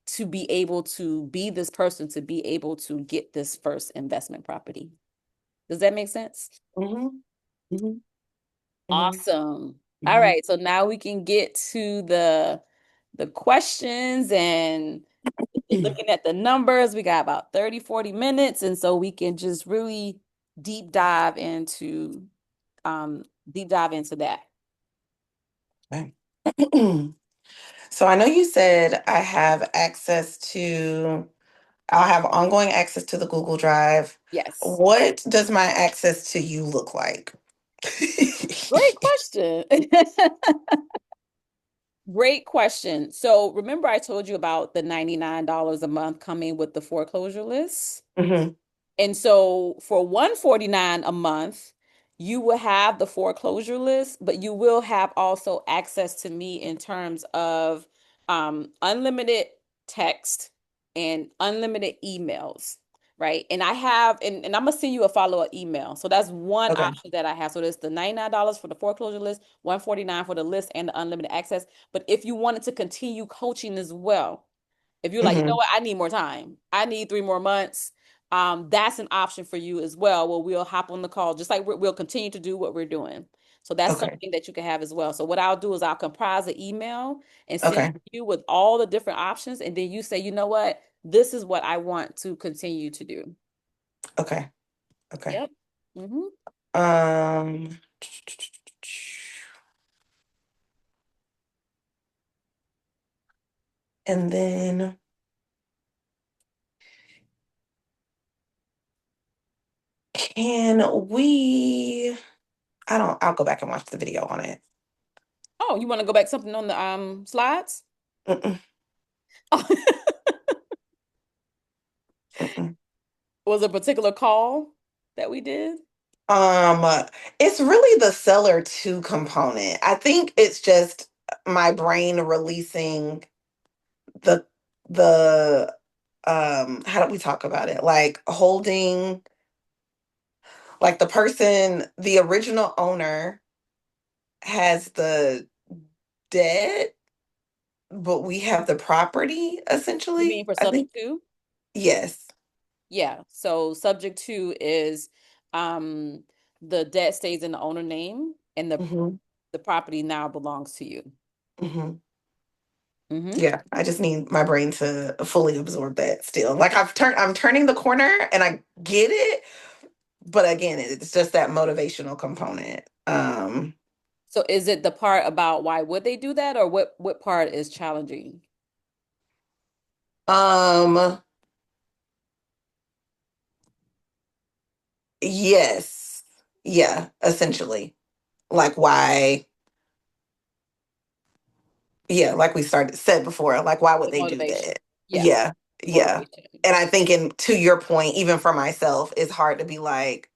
to be able to be this person, to be able to get this first investment property. Does that make sense? Mhm. Mhm. Mhm. Awesome. All Mhm. right, so now we can get to the questions and looking at the numbers. We got about 30, 40 minutes, and so we can just really deep dive into deep dive into that. Okay. So I know you said I'll have ongoing access to the Google Drive. Yes. What does my access to you look like? Great question. Great question. So remember I told you about the $99 a month coming with the foreclosure list? Hmm. And so for 149 a month, you will have the foreclosure list, but you will have also access to me in terms of unlimited text and unlimited emails, right? And and I'm gonna send you a follow-up email. So that's one Okay. option that I have. So there's the $99 for the foreclosure list, 149 for the list and the unlimited access. But if you wanted to continue coaching as well, if you're like, you know Hmm. what, I need more time, I need 3 more months, that's an option for you as well. Well, we'll hop on the call, just like we'll continue to do what we're doing. So that's Okay. something that you can have as well. So what I'll do is I'll comprise an email and send it Okay. to you with all the different options, and then you say, you know what, this is what I want to continue to do. Okay. Okay. Yep. Mm-hmm. Um, and then can we, I'll go back and watch the video on it. Oh, you want to go back something on the slides? Mm-mm, mm-mm. Was a particular call that we did? It's really the seller to component. I think it's just my brain releasing the the how do we talk about it? Like holding like the original owner has the debt, but we have the property You mean essentially. for I think subject to? yes. Yeah. So subject to is um the debt stays in the owner name and Hmm. the property now belongs to you. Hmm. Mm-hmm. Yeah, I just need my brain to fully absorb that still. Like I'm turning the corner and I get it, but again, it's just that motivational component. So is it the part about why would they do that, or what part is challenging? Um, yes. Yeah, essentially. Like why, yeah, like we started said before, like why would The they do motivation. that? Yeah, Yeah, yeah. motivation. And I think to your point, even for myself, it's hard to be like,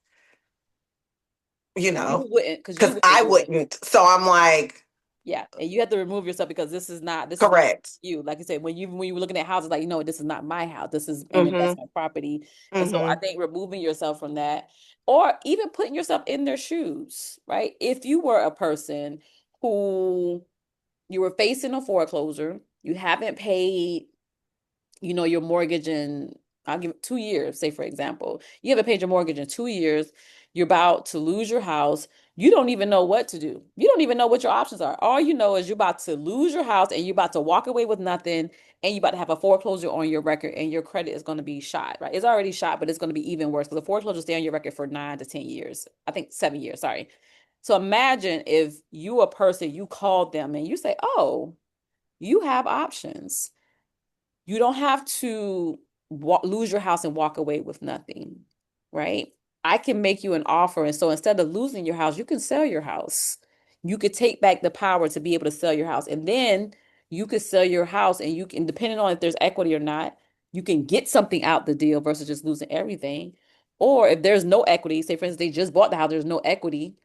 you You know, wouldn't, because you because wouldn't I do it. wouldn't. So I'm like, Yeah, and you have to remove yourself because this is not correct. you. Like you said, when you were looking at houses, like, you know, this is not my house. This is an Mm-hmm. investment property. And so I Mm-hmm. think removing yourself from that, or even putting yourself in their shoes, right? If you were a person who you were facing a foreclosure, you haven't paid, you know, your mortgage in, I'll give it 2 years, say for example, you haven't paid your mortgage in 2 years, you're about to lose your house, you don't even know what to do. You don't even know what your options are. All you know is you're about to lose your house and you're about to walk away with nothing and you're about to have a foreclosure on your record and your credit is going to be shot, right? It's already shot, but it's going to be even worse because the foreclosure stay on your record for 9 to 10 years. I think 7 years, sorry. So imagine if you a person, you called them and you say, oh, you have options. You don't have to lose your house and walk away with nothing, right? I can make you an offer. And so instead of losing your house, you can sell your house. You could take back the power to be able to sell your house. And then you could sell your house and you can, depending on if there's equity or not, you can get something out the deal versus just losing everything. Or if there's no equity, say for instance, they just bought the house, there's no equity,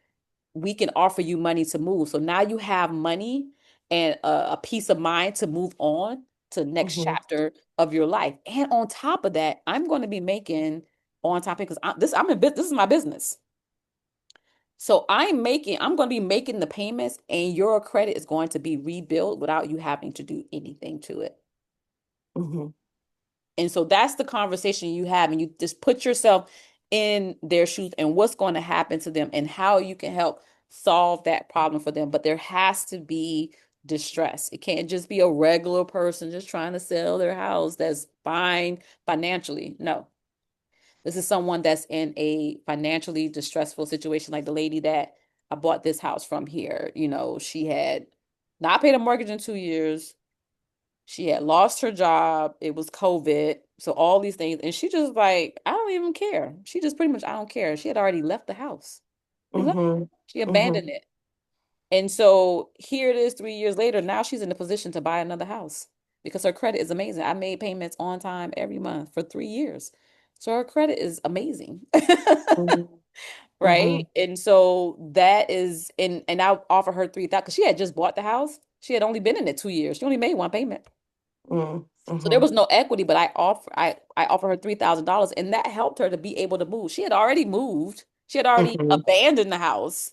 we can offer you money to move. So now you have money and a peace of mind to move on to the next Mm-hmm. chapter of your life. And on top of that, I'm going to be making on top because this is my business. So I'm going to be making the payments and your credit is going to be rebuilt without you having to do anything to it. Mm-hmm. And so that's the conversation you have, and you just put yourself in their shoes and what's going to happen to them and how you can help solve that problem for them. But there has to be distress. It can't just be a regular person just trying to sell their house that's fine financially. No, this is someone that's in a financially distressful situation, like the lady that I bought this house from here. She had not paid a mortgage in 2 years. She had lost her job. It was COVID. So all these things. And she just like, I don't even care. She just pretty much, I don't care. She had already left the house. She left. Mm-hmm. She Mm-hmm. abandoned it. And so here it is 3 years later. Now she's in a position to buy another house because her credit is amazing. I made payments on time every month for 3 years. So her credit is amazing. Mm-hmm. Right. And so that is, and I offer her 3,000 because she had just bought the house. She had only been in it 2 years. She only made one payment. So there Mm-hmm. was no equity, but I offer her $3,000 and that helped her to be able to move. She had already moved. She had already Mm-hmm. abandoned the house.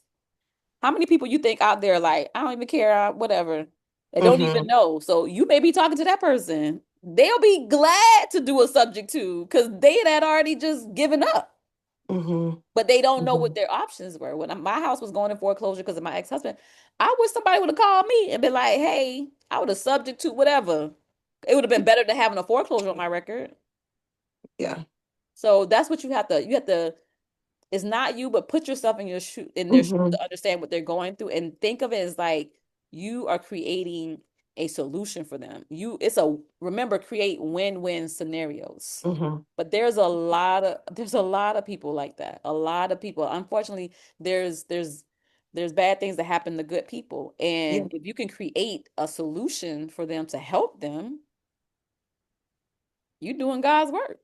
How many people you think out there like, I don't even care, whatever. They don't even Mm-hmm. know. So you may be talking to that person. They'll be glad to do a subject to because they had already just given up. Mm-hmm. But they don't know Mm-hmm. what their options were. When my house was going in foreclosure because of my ex-husband, I wish somebody would have called me and been like, hey, I would have subject to whatever. It would have been better than having a foreclosure on my record. Yeah. So that's what you have to, it's not you, but put yourself in their shoes Mm-hmm. to understand what they're going through and think of it as like you are creating a solution for them. Remember, create win-win scenarios. Mm-hmm. But there's a lot of people like that. A lot of people. Unfortunately, there's bad things that happen to good people. Yeah. And if you can create a solution for them to help them, you're doing God's work.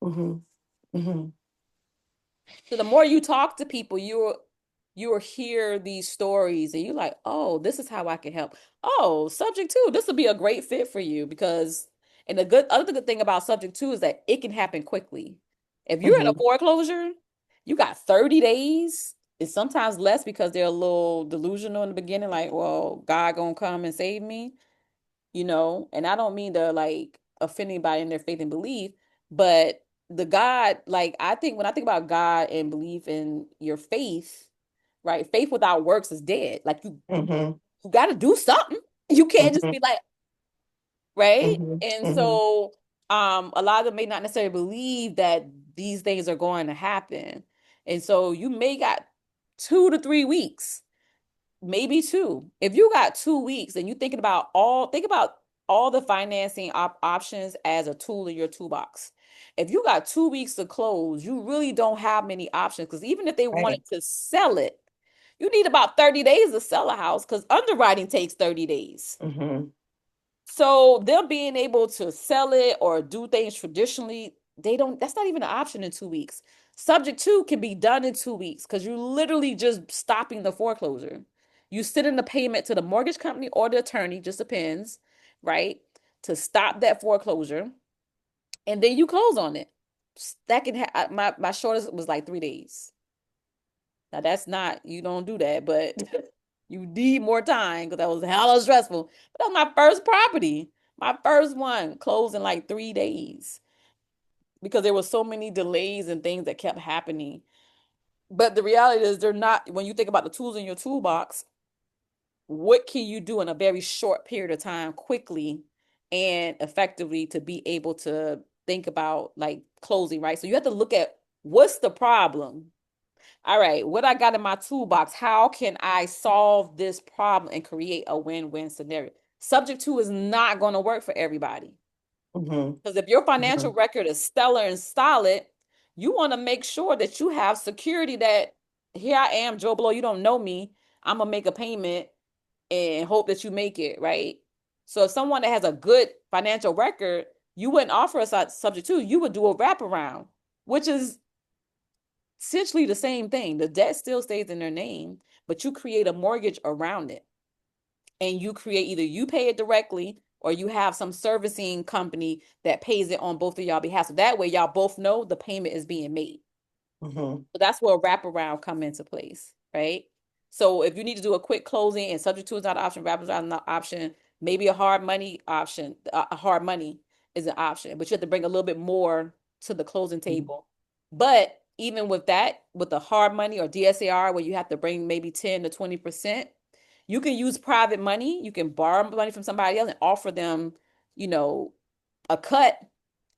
Mm-hmm. Mm-hmm. So the more you talk to people, you'll hear these stories and you're like, oh, this is how I can help. Oh, subject two, this would be a great fit for you because and the other good thing about subject two is that it can happen quickly. If you're in a Mm-hmm. foreclosure, you got 30 days. It's sometimes less because they're a little delusional in the beginning, like, well, God gonna come and save me. And I don't mean to like offend anybody in their faith and belief, but the God, like I think when I think about God and belief in your faith, right? Faith without works is dead. Like Mm-hmm. you got to do something. You can't just Mm-hmm. be like, right? Mm-hmm. And Mm-hmm. so a lot of them may not necessarily believe that these things are going to happen. And so you may got 2 to 3 weeks, maybe two. If you got 2 weeks and you think about all the financing options as a tool in your toolbox. If you got 2 weeks to close, you really don't have many options because even if they Right. wanted to sell it, you need about 30 days to sell a house because underwriting takes 30 days. Mm-hmm. So them being able to sell it or do things traditionally, that's not even an option in 2 weeks. Subject to can be done in 2 weeks because you're literally just stopping the foreclosure. You send in the payment to the mortgage company or the attorney, just depends, right? To stop that foreclosure. And then you close on it. That can my shortest was like 3 days. Now that's not, you don't do that, but you need more time because that was hella stressful. But that was my first property, my first one, closed in like 3 days because there were so many delays and things that kept happening. But the reality is, they're not, when you think about the tools in your toolbox, what can you do in a very short period of time quickly and effectively to be able to think about like closing, right? So you have to look at what's the problem. All right, what I got in my toolbox, how can I solve this problem and create a win-win scenario? Subject to is not going to work for everybody. Mm-hmm. Because if your Mm-hmm. financial record is stellar and solid, you want to make sure that you have security that here I am, Joe Blow, you don't know me. I'm gonna make a payment and hope that you make it, right? So if someone that has a good financial record, you wouldn't offer a subject to, you would do a wraparound, which is essentially the same thing. The debt still stays in their name, but you create a mortgage around it. And you create, either you pay it directly or you have some servicing company that pays it on both of y'all behalf. So that way y'all both know the payment is being made. Mm-hmm. So that's where a wraparound come into place, right? So if you need to do a quick closing and subject to is not an option, wraparound is not an option, maybe a hard money option, a hard money is an option, but you have to bring a little bit more to the closing table. But even with that, with the hard money or DSAR, where you have to bring maybe 10 to 20%, you can use private money. You can borrow money from somebody else and offer them, you know, a cut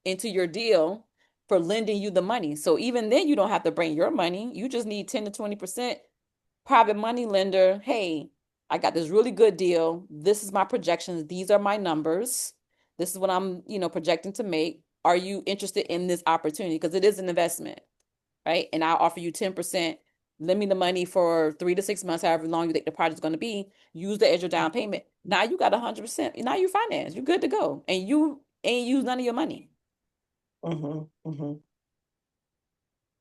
into your deal for lending you the money. So even then, you don't have to bring your money. You just need 10 to 20% private money lender. Hey, I got this really good deal. This is my projections. These are my numbers. This is what I'm, projecting to make. Are you interested in this opportunity? Because it is an investment, right? And I'll offer you 10%. Lend me the money for 3 to 6 months, however long you think the project's going to be. Use that as your down payment. Now you got 100%. Now you finance. You're good to go. And you ain't use none of your money. Mm-hmm. Mm-hmm.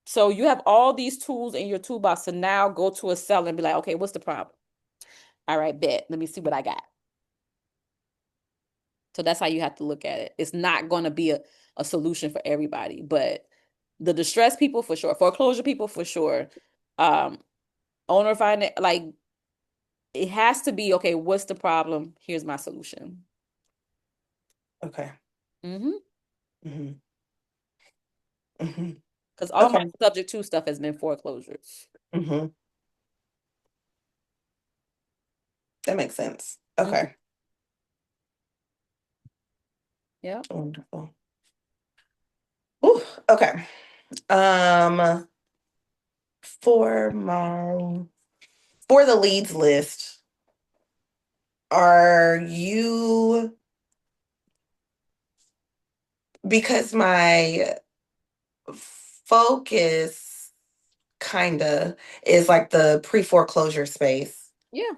So you have all these tools in your toolbox to now go to a seller and be like, okay, what's the problem? All right, bet. Let me see what I got. So that's how you have to look at it. It's not going to be a solution for everybody, but the distressed people for sure, foreclosure people for sure, um, owner finance, like it has to be, okay, what's the problem? Here's my solution. Okay. Mm-hmm. Mm-hmm. Mm-hmm. Because all my Okay. subject to stuff has been foreclosures. Mm-hmm. That makes sense. Mhm. Okay. Yeah. Wonderful. Ooh, okay. Um, for my for the leads list, are you, because my focus kinda is like the pre-foreclosure space. Yeah.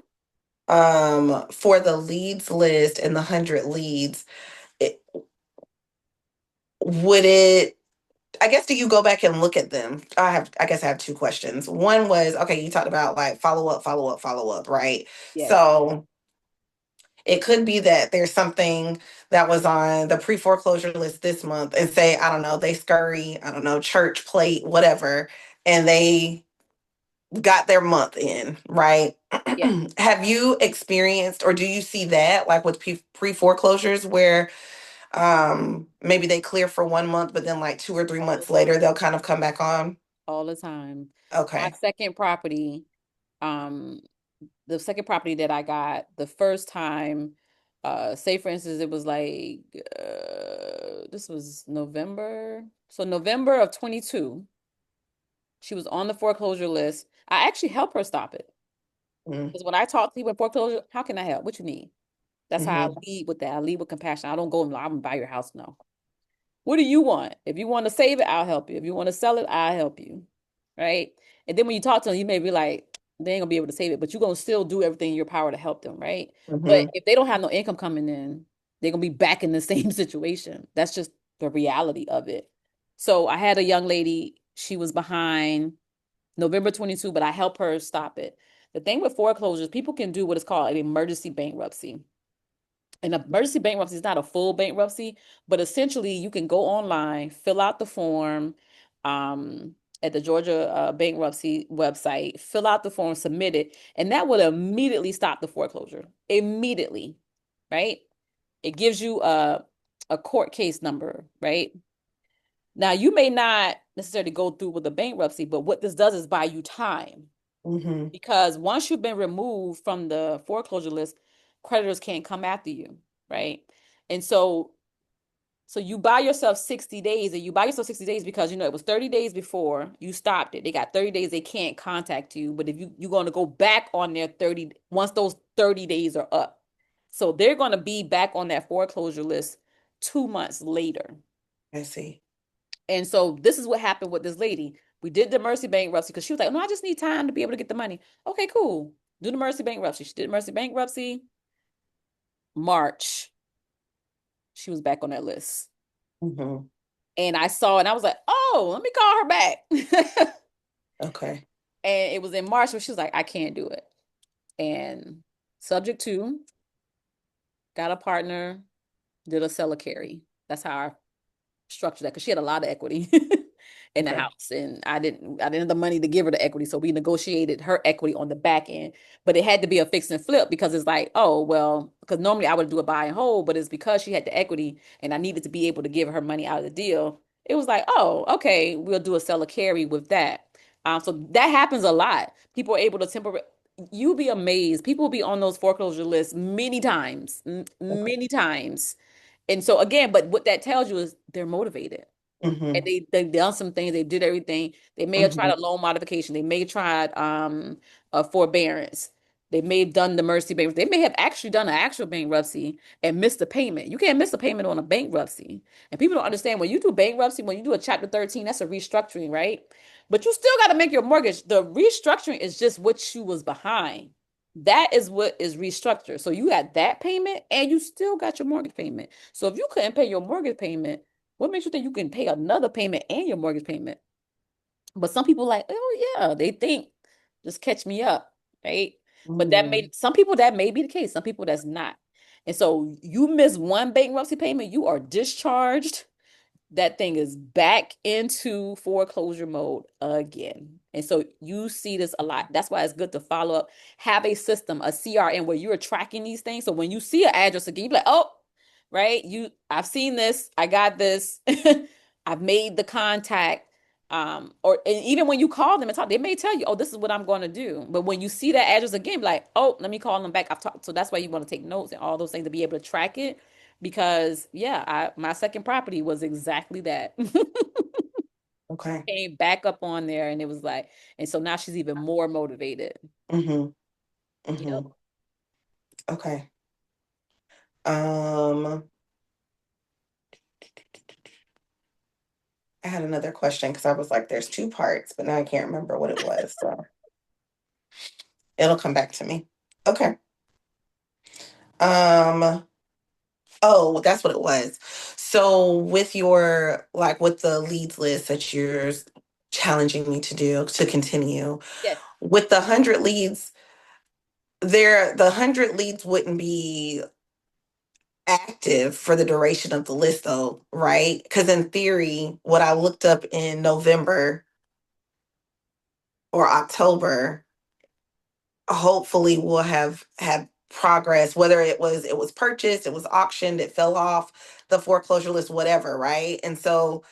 For the leads list and the 100 leads, it, would it, I guess, do you go back and look at them? I guess I have two questions. One was, okay, you talked about like follow up, follow up, follow up, right? Yes. So it could be that there's something that was on the pre-foreclosure list this month, and say, I don't know, they scurry, I don't know, church plate, whatever, and they got their month in, right? Yeah. Have you experienced, or do you see that like with pre-foreclosures where maybe they clear for 1 month, but then like 2 or 3 months All later they'll kind of come back on? all the time. My Okay. second property, um, the second property that I got the first time, say for instance, it was like this was November. So November of 22, she was on the foreclosure list. I actually helped her stop it. Because when I talk to people in foreclosure, how can I help? What you need? That's how I Mm-hmm. lead with that. I lead with compassion. I don't go and I'm gonna buy your house. No. What do you want? If you want to save it, I'll help you. If you want to sell it, I'll help you. Right. And then when you talk to them, you may be like, they ain't gonna be able to save it, but you're gonna still do everything in your power to help them, right? But Mm-hmm. if they don't have no income coming in, they're gonna be back in the same situation. That's just the reality of it. So I had a young lady, she was behind November 22, but I helped her stop it. The thing with foreclosures, people can do what is called an emergency bankruptcy. An emergency bankruptcy is not a full bankruptcy, but essentially you can go online, fill out the form at the Georgia bankruptcy website, fill out the form, submit it, and that would immediately stop the foreclosure. Immediately, right? It gives you a court case number, right? Now you may not necessarily go through with the bankruptcy, but what this does is buy you time Mm-hmm. because once you've been removed from the foreclosure list, creditors can't come after you, right? And so you buy yourself 60 days, and you buy yourself 60 days because it was 30 days before you stopped it. They got 30 days, they can't contact you. But if you're going to go back on their 30 once those 30 days are up. So they're going to be back on that foreclosure list 2 months later. I see. And so this is what happened with this lady. We did the mercy bankruptcy because she was like, no, I just need time to be able to get the money. Okay, cool. Do the Mercy bankruptcy. She did Mercy bankruptcy. March, she was back on that list. Hmm. And I saw, and I was like, oh, let me call her back. Okay. And it was in March where she was like, I can't do it. And subject to, got a partner, did a seller carry. That's how I structured that because she had a lot of equity in the Okay. house, and I didn't have the money to give her the equity, so we negotiated her equity on the back end. But it had to be a fix and flip because it's like, oh well, because normally I would do a buy and hold, but it's because she had the equity and I needed to be able to give her money out of the deal. It was like, oh, okay, we'll do a seller carry with that. So that happens a lot. People are able to temporarily. You'll be amazed. People will be on those foreclosure lists many times, Okay. many times. And so again, but what that tells you is they're motivated. And Hmm. they done some things, they did everything. They may have tried Hmm. a loan modification, they may have tried a forbearance, they may have done the mercy bankruptcy, they may have actually done an actual bankruptcy and missed a payment. You can't miss a payment on a bankruptcy. And people don't understand when you do bankruptcy, when you do a chapter 13, that's a restructuring, right? But you still got to make your mortgage. The restructuring is just what you was behind. That is what is restructured. So you had that payment and you still got your mortgage payment. So if you couldn't pay your mortgage payment, what makes you think you can pay another payment and your mortgage payment? But some people like, oh yeah, they think just catch me up, right? But that Hmm. may some people that may be the case, some people that's not. And so you miss one bankruptcy payment, you are discharged. That thing is back into foreclosure mode again. And so you see this a lot. That's why it's good to follow up, have a system, a CRM where you're tracking these things. So when you see an address again, you be like, oh, right? I've seen this, I got this, I've made the contact. Or and even when you call them and talk, they may tell you, oh, this is what I'm going to do. But when you see that address again, be like, oh, let me call them back. I've talked. So that's why you want to take notes and all those things to be able to track it because yeah, my second property was exactly that. Okay. Came back up on there and it was like, and so now she's even more motivated. Hmm. Yep. Hmm. Okay. Um, I had another question because I was like, there's two parts, but now I can't remember what it was. So it'll come back to me. Okay. Um, oh, that's what it was. So with your like with the leads list that you're challenging me to do to continue, Yes. with the 100 leads, the 100 leads wouldn't be active for the duration of the list though, right? Because in theory, what I looked up in November or October, hopefully we'll have had progress, whether it was purchased, it was auctioned, it fell off the foreclosure list, whatever, right? And so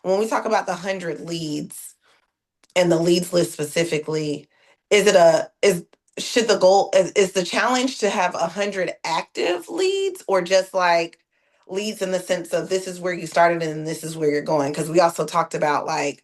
when we talk about the 100 leads and the leads list specifically, is it a is should the goal is the challenge to have 100 active leads or just like leads in the sense of this is where you started and this is where you're going? Because we also talked about like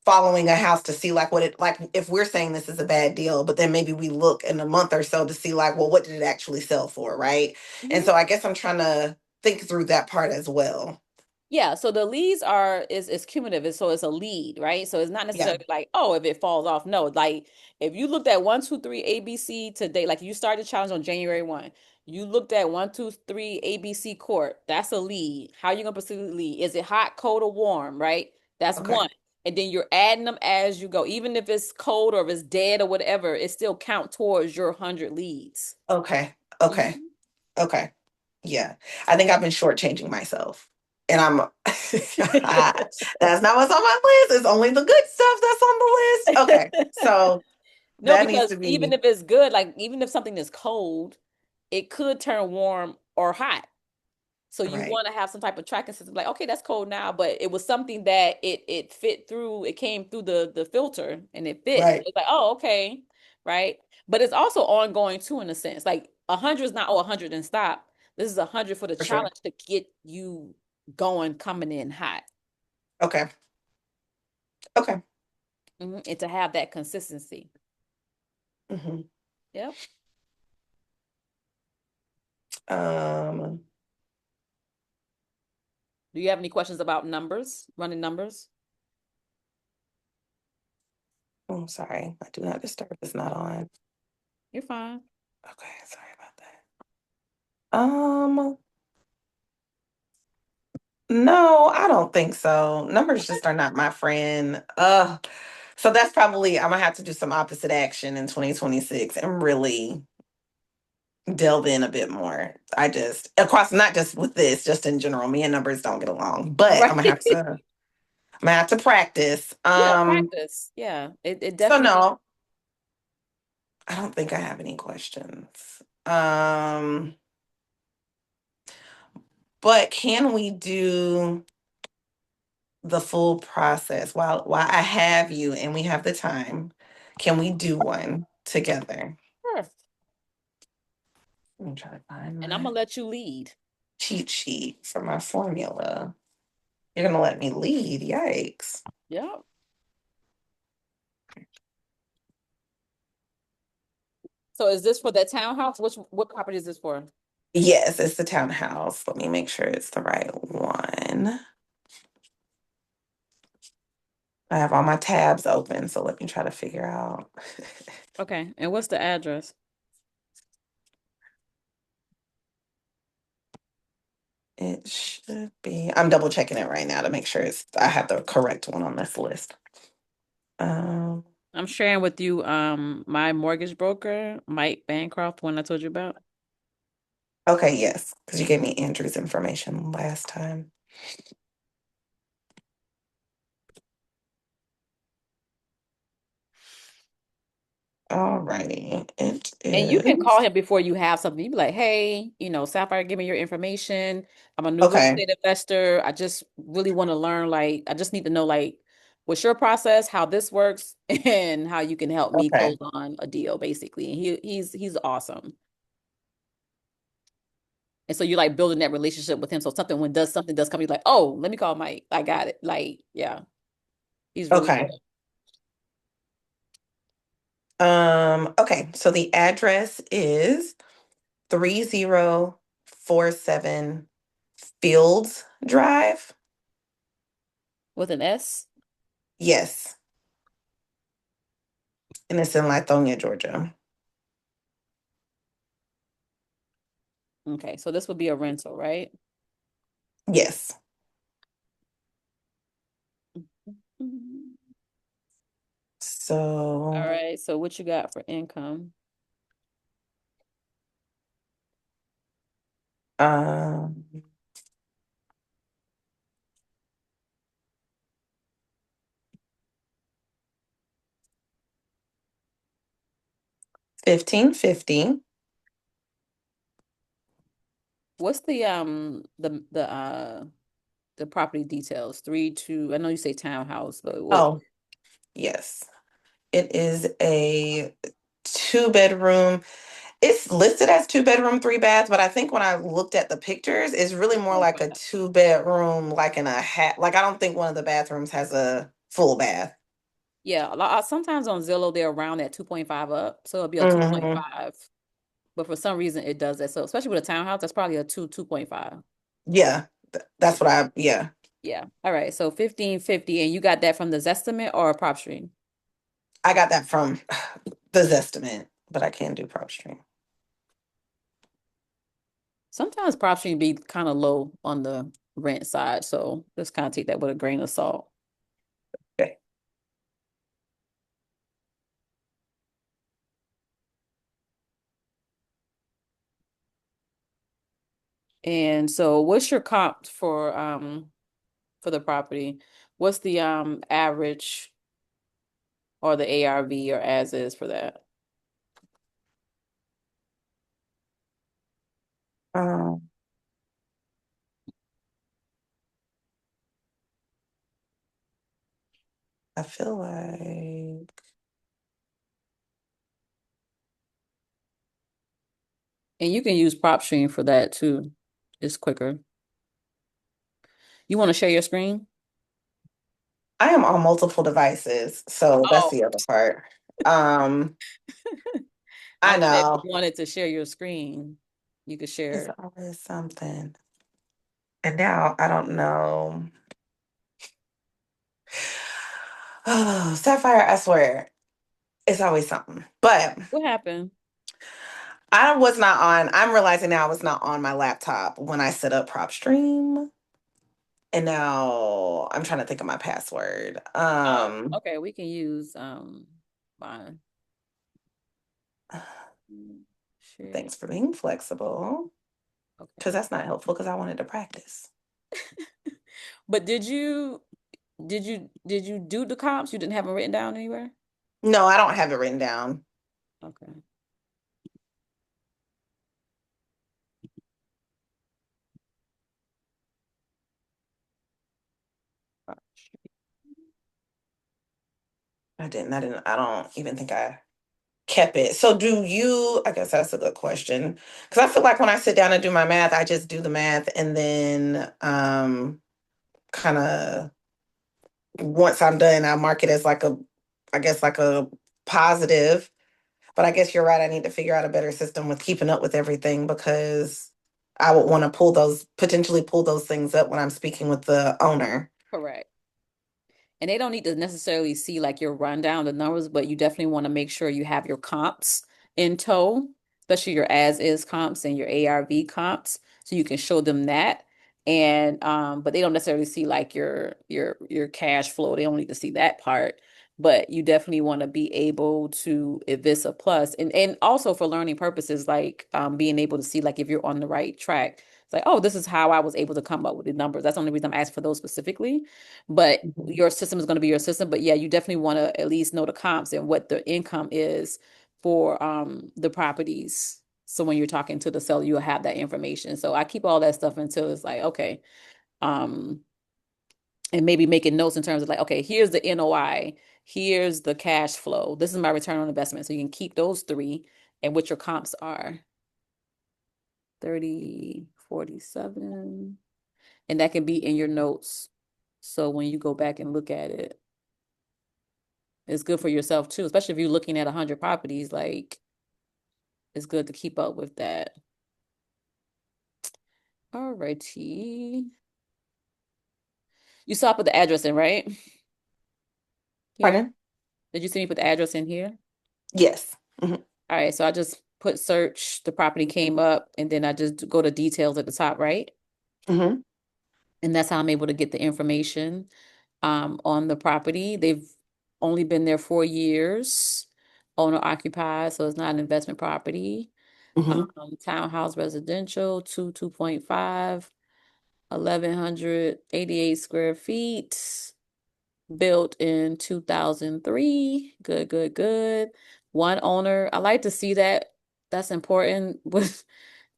following a house to see like what it like if we're saying this is a bad deal, but then maybe we look in a month or so to see like, well, what did it actually sell for, right? And Mhm. so I guess I'm trying to think through that part as well. Yeah, so the leads are is cumulative, so it's a lead, right? So it's not Yeah. necessarily like, oh, if it falls off. No, like if you looked at 1, 2, 3 ABC today, like you started the challenge on January 1, you looked at 1, 2, 3 ABC court, that's a lead. How you gonna pursue the lead? Is it hot, cold, or warm, right? That's Okay. one. And then you're adding them as you go. Even if it's cold or if it's dead or whatever, it still count towards your 100 leads. Okay. Okay. Mhm. Okay. Yeah. I think I've been shortchanging myself. And I'm that's not what's on my list. It's only the good stuff that's on the list. Okay. So No, that needs because to even be if it's good, like even if something is cold, it could turn warm or hot. So you right. want to have some type of tracking system, like, okay, that's cold now, but it was something that it fit through, it came through the filter and it fit. So Right. it's like, oh, okay, right. But it's also ongoing too, in a sense. Like 100 is not 100 and stop. This is 100 for the For sure. challenge to get you going, coming in hot. Okay. Okay. And to have that consistency. Hmm. Yep. Um, Do you have any questions about numbers, running numbers? Oh, sorry. My do not disturb is not on. You're fine. Okay, sorry about that. No, I don't think so. Numbers just are not my friend. So that's probably I'm gonna have to do some opposite action in 2026 and really delve in a bit more. I just across not just with this, just in general, me and numbers don't get along. But Right. I'm gonna have to practice. Yeah, practice. Yeah, it So definitely. no, I don't think I have any questions. But can we do the full process while I have you and we have the time? Can we do one together? Sure. Let me try to find And I'm my gonna let you lead. cheat sheet for my formula. You're gonna let me lead. Yikes. Yep. So is this for that townhouse? What property is this for? Yes, it's the townhouse. Let me make sure it's the right one. I have all my tabs open, so let me try to figure out. Okay. And what's the address? It should be. I'm double checking it right now to make sure I have the correct one on this list. Um, I'm sharing with you my mortgage broker, Mike Bancroft, one I told you about. okay, yes, because you gave me Andrew's information last time. All righty. It And you can call is him before you have something. You be like, hey, Sapphire, give me your information. I'm a new real okay. estate investor. I just really want to learn, like, I just need to know, like, what's your process, how this works, and how you can help me close Okay. on a deal, basically. And he's awesome. And so you're like building that relationship with him. So something does come, you're like, oh, let me call Mike. I got it. Like, yeah, he's really good. Okay. Okay. So the address is 3047 Fields Drive. With an S. Yes. And it's in Lithonia, Georgia. Okay, so this would be a rental, right? Yes. Mhm. All So right, so what you got for income? um 1550. What's the property details? Three, two, I know you say townhouse, but what? Oh, yes. It is a 2 bedroom. It's listed as 2 bedroom, 3 bath, but I think when I looked at the pictures, it's really more like a 2 bedroom, like in a hat. Like I don't think one of the bathrooms has a full bath. Yeah, sometimes on Zillow they're around at 2.5 up, so it'll be a Hmm. 2.5. But for some reason it does that. So especially with a townhouse, that's probably a 2.5. Yeah, that's what yeah. Yeah. All right. So 1550, and you got that from the Zestimate or PropStream? I got that from the Zestimate, but I can do prop stream. Sometimes PropStream be kind of low on the rent side, so just kind of take that with a grain of salt. Okay. And so what's your comp for the property? What's the average or the ARV or as is for that? Um, I feel like And you can use PropStream for that too. It's quicker. You want to share your screen? I am on multiple devices, so that's Oh, the other part. Um, I I was saying if know. you wanted to share your screen, you could share There's it. always something. And now I don't know. Oh, Sapphire, I swear. It's always something. But What happened? I'm realizing now I was not on my laptop when I set up PropStream. And now I'm trying to think of my password. Oh, okay. We can use fine. Share. Thanks for being flexible. Because Okay. that's not helpful because I wanted to practice. But did you do the comps? You didn't have them written down anywhere? No, I don't have it written down. Okay. I don't even think I kept it. So do you, I guess that's a good question. Because I feel like when I sit down and do my math, I just do the math and then kind of once I'm done, I mark it as like I guess like a positive. But I guess you're right. I need to figure out a better system with keeping up with everything because I would want to potentially pull those things up when I'm speaking with the owner. Correct. And they don't need to necessarily see like your rundown, the numbers, but you definitely want to make sure you have your comps in tow, especially your as is comps and your ARV comps, so you can show them that. And but they don't necessarily see like your cash flow. They don't need to see that part. But you definitely want to be able to, if it's a plus, and also for learning purposes, like being able to see like if you're on the right track. It's like, oh, this is how I was able to come up with the numbers. That's the only reason I'm asking for those specifically, but Mhm. your system is going to be your system. But yeah, you definitely want to at least know the comps and what the income is for the properties. So when you're talking to the seller, you'll have that information. So I keep all that stuff until it's like, okay, um, and maybe making notes in terms of like, okay, here's the NOI, here's the cash flow, this is my return on investment. So you can keep those three and what your comps are. 30, 47. And that can be in your notes. So when you go back and look at it, it's good for yourself too, especially if you're looking at 100 properties. Like, it's good to keep up with that. All righty. You saw I put the address in, right? Here. Pardon? Did you see me put the address in here? Yes. Mhm. All right. So I just put search, the property came up, and then I just go to details at the top, right? Mhm. And that's how I'm able to get the information on the property. They've only been there 4 years, owner occupied, so it's not an investment property. Mhm. Townhouse residential, 2.5, 1,188 square feet, built in 2003. Good, good, good. One owner. I like to see that. That's important with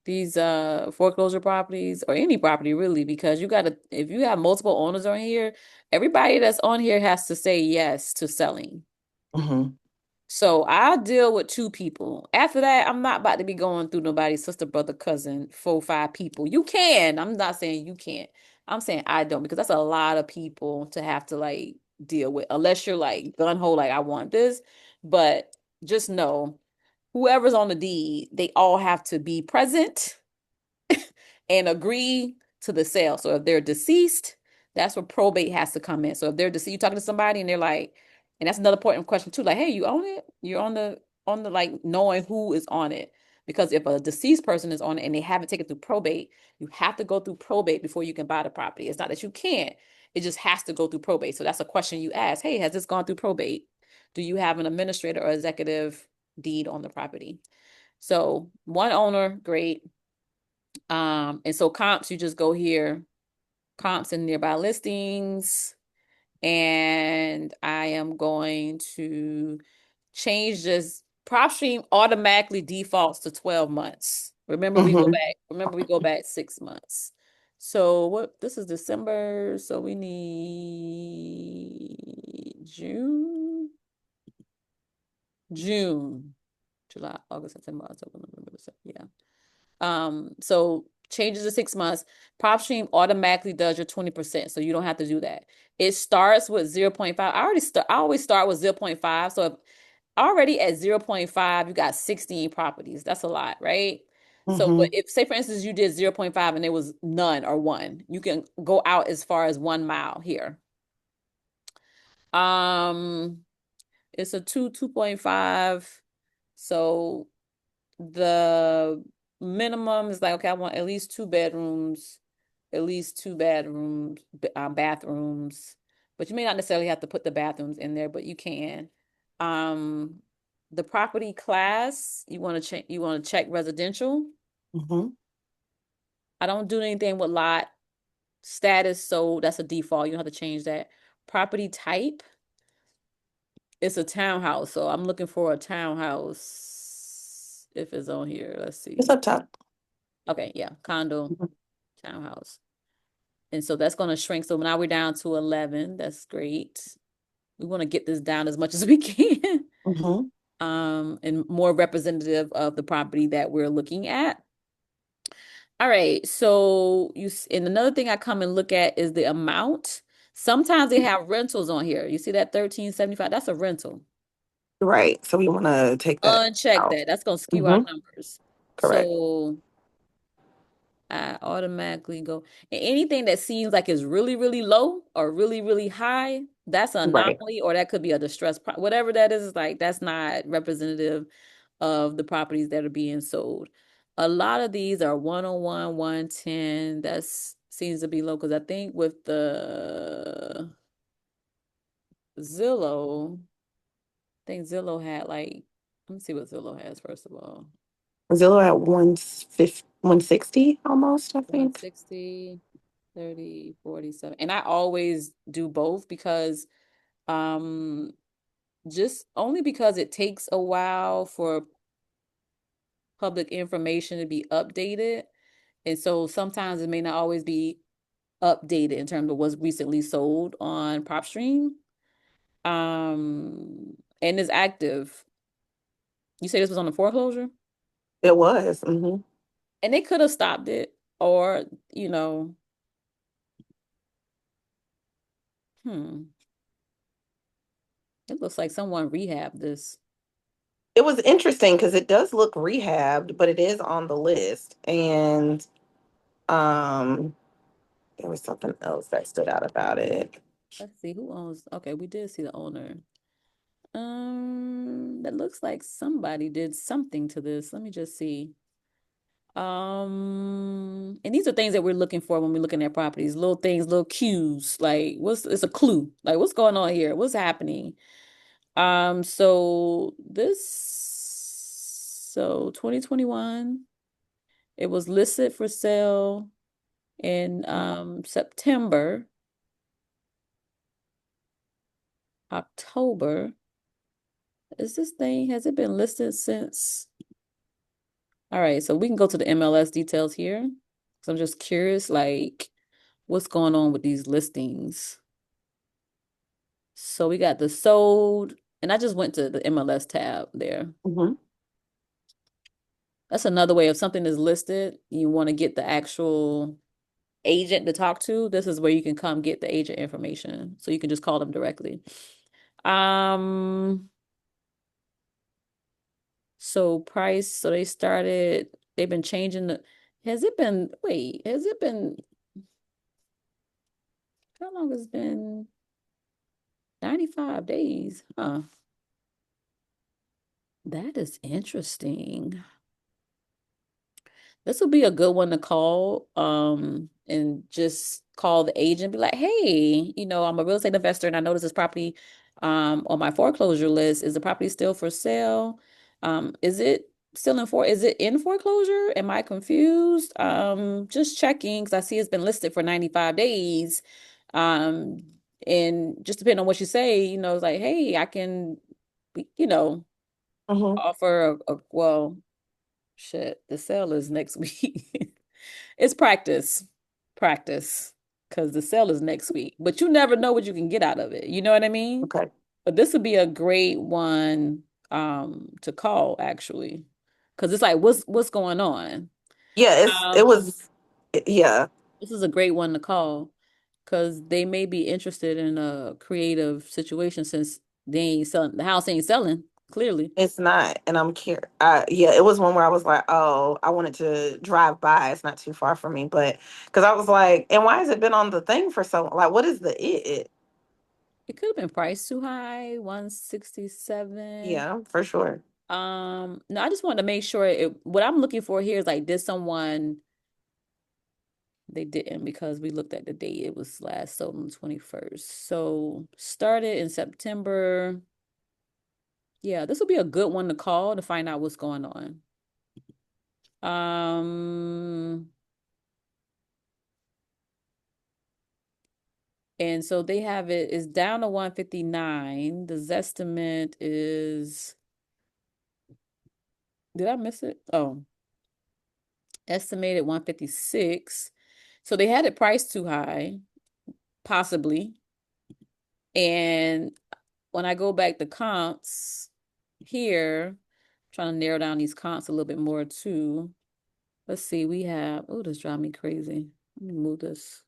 these foreclosure properties or any property really, because you gotta, if you have multiple owners on here, everybody that's on here has to say yes to selling. Mhm. So I deal with two people. After that, I'm not about to be going through nobody's sister, brother, cousin, 4, 5 people. You can. I'm not saying you can't. I'm saying I don't, because that's a lot of people to have to like deal with, unless you're like gun ho, like I want this. But just know, whoever's on the deed, they all have to be present and agree to the sale. So if they're deceased, that's where probate has to come in. So if they're deceased, you're talking to somebody and they're like, and that's another important question too, like, hey, you own it? You're on the like knowing who is on it. Because if a deceased person is on it and they haven't taken through probate, you have to go through probate before you can buy the property. It's not that you can't, it just has to go through probate. So that's a question you ask. Hey, has this gone through probate? Do you have an administrator or executive deed on the property? So one owner, great. And so comps, you just go here, comps and nearby listings, and I am going to change this. PropStream automatically defaults to 12 months. Mhm. Remember we go back 6 months. So what, this is December, so we need June, July, August, September, October, November, December. Yeah. So changes to 6 months. PropStream automatically does your 20%, so you don't have to do that. It starts with 0.5. I always start with 0.5. So if already at 0.5, you got 16 properties. That's a lot, right? So, but Mhm. if say for instance you did 0.5 and there was none or one, you can go out as far as 1 mile here. Um, It's a 2.5. So the minimum is like, okay, I want at least two bedrooms, bathrooms, but you may not necessarily have to put the bathrooms in there, but you can. Um, the property class, you want to check residential. Hmm. I don't do anything with lot status, so that's a default. You don't have to change that. Property type, it's a townhouse, so I'm looking for a townhouse if it's on here. Let's It's see. up top. Okay, yeah, condo, Mhm. townhouse. And so that's going to shrink. So now we're down to 11. That's great. We want to get this down as much as we can. Mhm. And more representative of the property that we're looking at. All right. So and another thing I come and look at is the amount. Sometimes they have rentals on here. You see that 1375? That's a rental. Right. So we want to take that Uncheck out. that. That's going to skew our Hmm. numbers. Correct. So I automatically go. And anything that seems like is really, really low or really, really high, that's an Right. anomaly, or that could be a whatever that is like that's not representative of the properties that are being sold. A lot of these are 101, 110. That's seems to be low because I think with the Zillow, I think Zillow had like, let me see what Zillow has first of all. Zillow at 150, 160 almost, I think. 160, 30, 47. And I always do both because um just only because it takes a while for public information to be updated. And so sometimes it may not always be updated in terms of what's recently sold on PropStream. And is active. You say this was on the foreclosure? It was. Hmm. And they could have stopped it or, you know, hmm, it looks like someone rehabbed this. It was interesting because it does look rehabbed, but it is on the list. And um, there was something else that stood out about it. Let's see who owns. Okay, we did see the owner. That looks like somebody did something to this. Let me just see. And these are things that we're looking for when we're looking at properties, little things, little cues, like it's a clue, like what's going on here? What's happening? So 2021, it was listed for sale in September, October. Has it been listed since? All right, so we can go to the MLS details here. So I'm just curious, like, what's going on with these listings? So we got the sold, and I just went to the MLS tab there. Hmm. That's another way if something is listed, you want to get the actual agent to talk to. This is where you can come get the agent information. So you can just call them directly. Um, so price, so they've been changing has it been, how long has it been? 95 days. Huh. That is interesting. This will be a good one to call, and just call the agent, be like, hey, I'm a real estate investor and I noticed this property on my foreclosure list. Is the property still for sale? Is it in foreclosure? Am I confused? Just checking because I see it's been listed for 95 days. Um, and just depending on what you say, it's like, hey, I can, you know, Hmm. offer well, shit, the sale is next week. It's practice, because the sale is next week. But you never know what you can get out of it. You know what I mean? Okay. But this would be a great one to call actually, because it's like, what's going on? Yeah, it Um, was, yeah. this is a great one to call because they may be interested in a creative situation since they ain't selling the house ain't selling clearly. It's not, and I'm curious. Yeah, it was one where I was like, "Oh, I wanted to drive by. It's not too far from me," but because I was like, "And why has it been on the thing for so? Like, what is the it?" It could have been priced too high, 167. Yeah, for sure. No, I just wanted to make sure what I'm looking for here is like, did someone, they didn't because we looked at the date. It was last sold on the 21st. So started in September. Yeah, this will be a good one to call to find out what's going on. Um, and so they have it's down to 159. The Zestimate is, did I miss it? Oh, estimated 156. So they had it priced too high, possibly. And when I go back to comps here, trying to narrow down these comps a little bit more too. Let's see, we have, oh, this drives me crazy. Let me move this.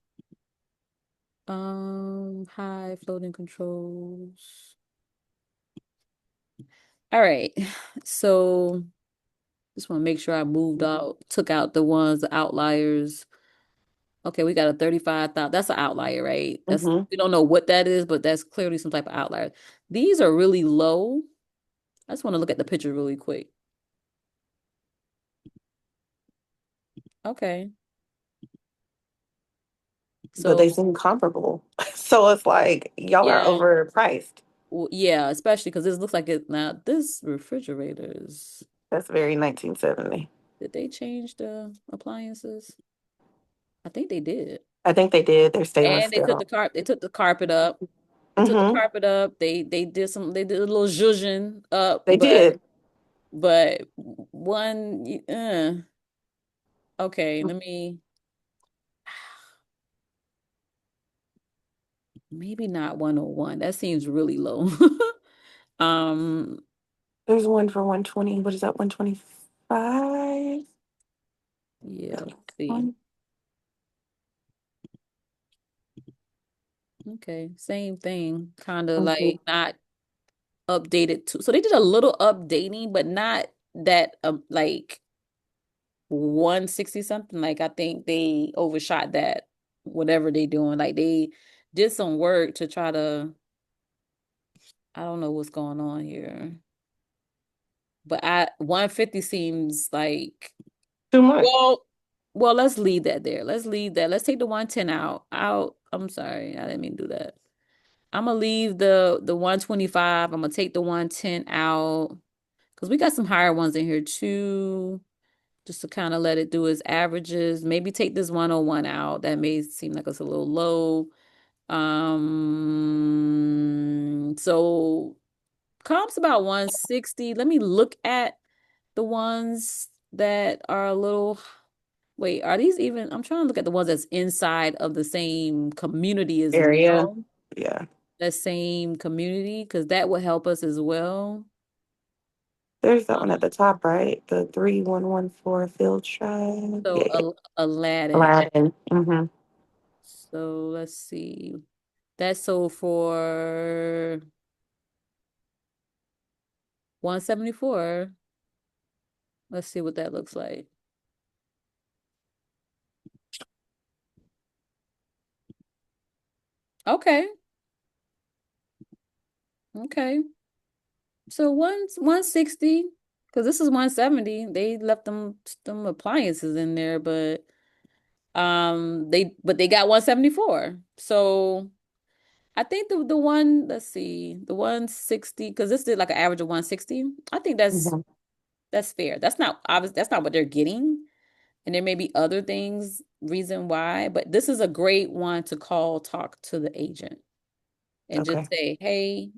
High floating controls. All right. So just want to make sure I moved out, took out the ones, the outliers. Okay, we got a 35,000. That's an outlier, right? Hmm. We don't know what that is, but that's clearly some type of outlier. These are really low. I just want to look at the picture really quick. Okay. But they So, seem comparable. So it's like y'all are yeah. overpriced. Well, yeah, especially because this looks like it now. This refrigerator is, That's very 1970. did they change the appliances? I think they did. I think they did. They're stainless And steel. they took the carpet up. They took the Hmm. carpet up. They did a little zhuzhing up, They did. but okay, let me, maybe not 101. That seems really low. Um, There's one for 120. What is that? 125? yeah, let's see. One. Okay, same thing. Kind of Mhm. like not updated too. So they did a little updating, but not that like 160 something. Like I think they overshot that, whatever they doing. Like they did some work to try to, I don't know what's going on here. But 150 seems like, Too much. well, let's leave that there. Let's leave that. Let's take the 110 out. I'm sorry. I didn't mean to do that. I'm gonna leave the 125. I'm gonna take the 110 out because we got some higher ones in here too. Just to kind of let it do its averages. Maybe take this 101 out. That may seem like it's a little low. So comps about 160. Let me look at the ones that are a little, wait, are these even, I'm trying to look at the ones that's inside of the same community as Area. well. Yeah. That same community, because that will help us as well. There's that one Um, at the top, right? The 3114 Field Drive. so Yeah, yeah. Aladdin. Aladdin. Mm-hmm. So let's see. That sold for 174. Let's see what that looks like. Okay. Okay. So 160, because this is 170. They left them appliances in there, but they got 174. So I think the one, let's see, the 160, because this did like an average of 160. I think Mm-hmm. that's fair. That's not obvious, that's not what they're getting. And there may be other things, reason why, but this is a great one to call, talk to the agent and just Okay. say, hey,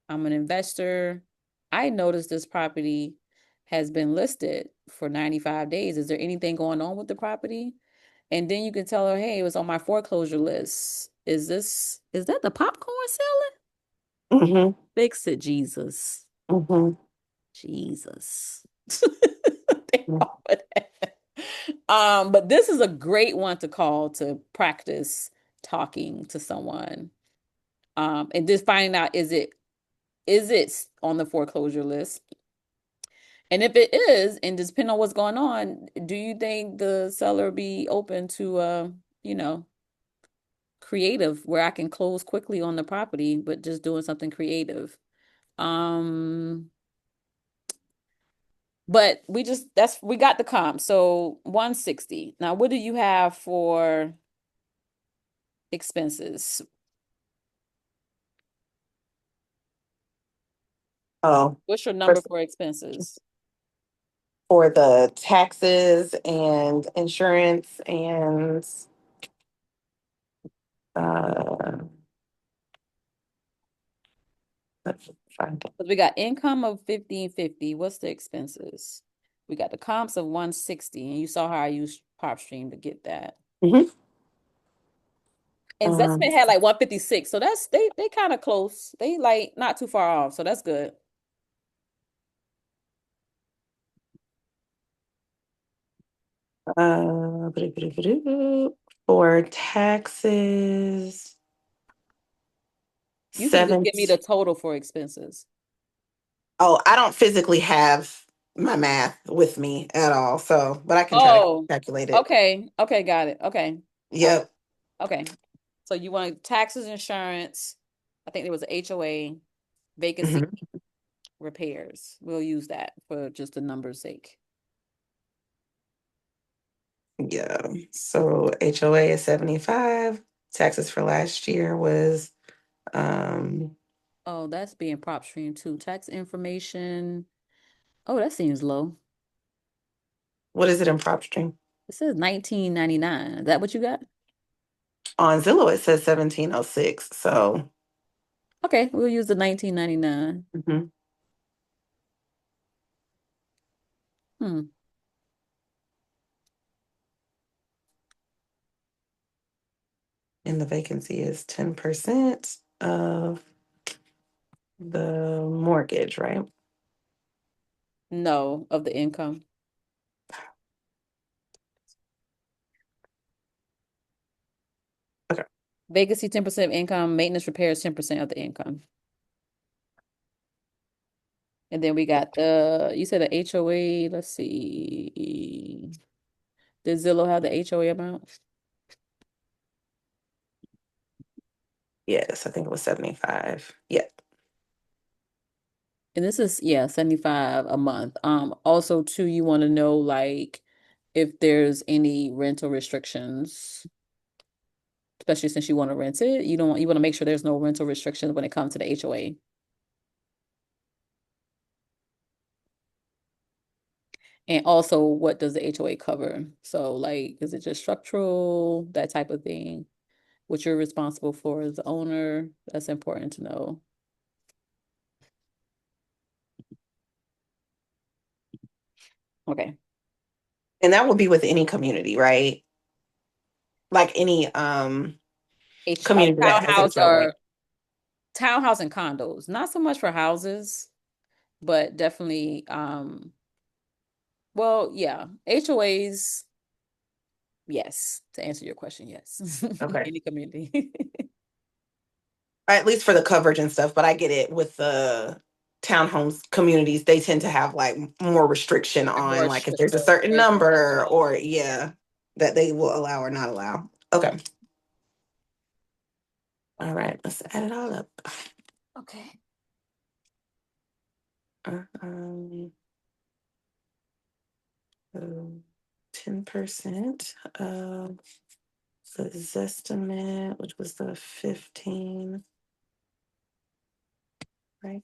I'm an investor. I noticed this property has been listed for 95 days. Is there anything going on with the property? And then you can tell her, hey, it was on my foreclosure list. Is that the popcorn selling? Mm-hmm. Fix it, Jesus. Mm-hmm. Jesus. They wrong with that. But this is a great one to call to practice talking to someone. And just finding out, is it on the foreclosure list? And if it is, and depending on what's going on, do you think the seller be open to you know, creative where I can close quickly on the property, but just doing something creative. Um, but we got the comp. So 160. Now, what do you have for expenses? Oh, What's your for, number for expenses? for the taxes and insurance and uh, let's find it. Because we got income of 1550. What's the expenses? We got the comps of 160, and you saw how I used PropStream to get that. Mhm. Investment had like 156, so that's they kind of close. They like not too far off, so that's good. For taxes, You can just seven. give me the total for expenses. Oh, I don't physically have my math with me at all, so but I can try to Oh, calculate it. okay. Okay, got it. Okay. All right. Yep. Okay. So you want taxes, insurance. I think there was a HOA, vacancy, Mhm. repairs. We'll use that for just the number's sake. Yeah. So HOA is 75. Taxes for last year was um Oh, that's being prop stream too. Tax information. Oh, that seems low. what is it in PropStream? It says 1999. Is that what you got? On Zillow it says 1706. So Okay, we'll use the 1999. mhm. Hmm. And the vacancy is 10% of the mortgage, right? No, of the income. Okay. Vacancy 10% of income, maintenance repairs 10% of the income. And then we got you said the HOA, let's see. Did Zillow have the HOA amount? Yes, I think it was 75. Yeah. And this is, yeah, 75 a month. Also too, you want to know like if there's any rental restrictions, especially since you want to rent it. You want to make sure there's no rental restrictions when it comes to the HOA. And also, what does the HOA cover? So, like, is it just structural, that type of thing? What you're responsible for as the owner? That's important to know. Okay. And that would be with any community, right? Like any community that has Townhouse HOA. or townhouse and condos. Not so much for houses, but definitely, well, yeah, HOAs, yes. To answer your question, yes. Okay. Any community. At least for the coverage and stuff, but I get it with the townhomes communities, they tend to have like more restriction More on like if there's a restrictive. certain number or yeah, that they will allow or not allow. Okay. All right, let's add it all up. Okay. Um, 10% of the Zestimate, which was the 15, right?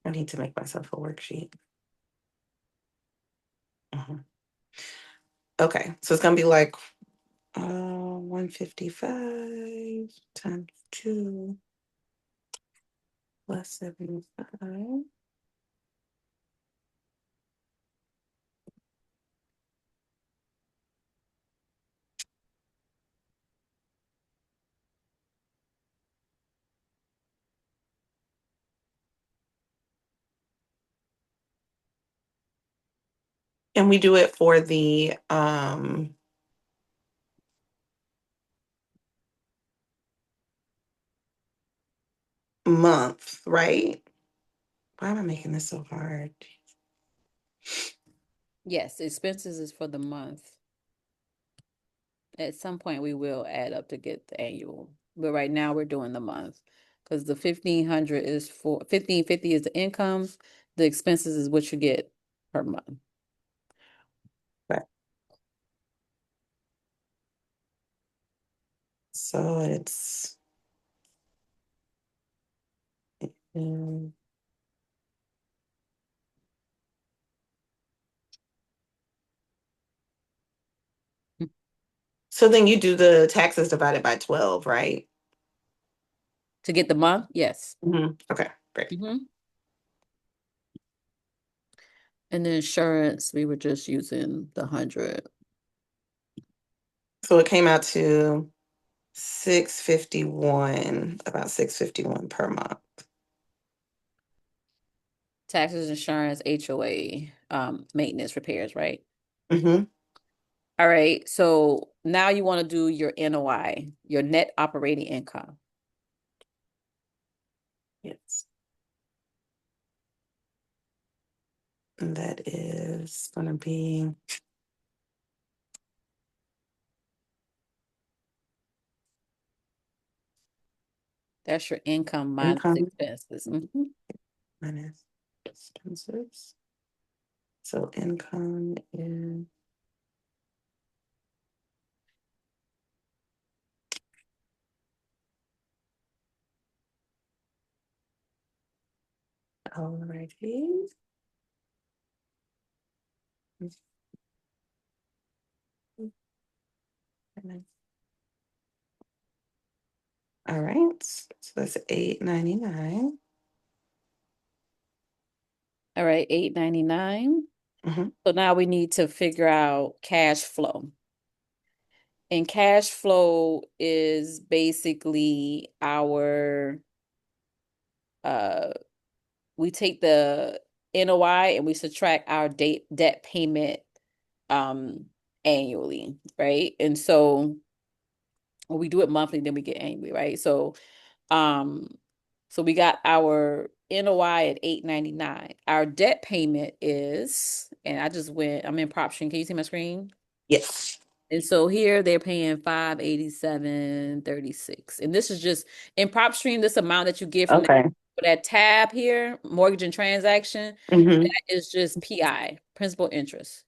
I need to make myself a worksheet. Mhm. Okay, so it's gonna be like 155 times 2 plus 75. And we do it for the month, right? Why am I making this so hard? Yes, expenses is for the month. At some point, we will add up to get the annual, but right now we're doing the month because the 1,500 is for 1,550 is the income. The expenses is what you get per month. Right. So it's mm, so then you do the taxes divided by 12, right? To get the month, yes. Okay, great. Mm-hmm. And the insurance, we were just using the 100. So it came out to 651, about 651 per month. Taxes, insurance, HOA, maintenance, repairs, right? Mm-hmm. All right. So now you want to do your NOI, your net operating income. Yes. And that is going to be That's your income minus income expenses. Mhm. minus expenses. So income is already. All right. So that's 899. All right, 899. Mm-hmm. So now we need to figure out cash flow. And cash flow is basically our uh we take the NOI and we subtract our debt payment um annually, right? And so when we do it monthly, then we get annually, right? Um so we got our NOI at 899. Our debt payment is, and I'm in prop stream. Can you see my screen? Yes. And so here they're paying 587.36. And this is just in prop stream, this amount that you get from Okay. that tab here, mortgage and transaction, Mm-hmm. that is just PI, principal interest.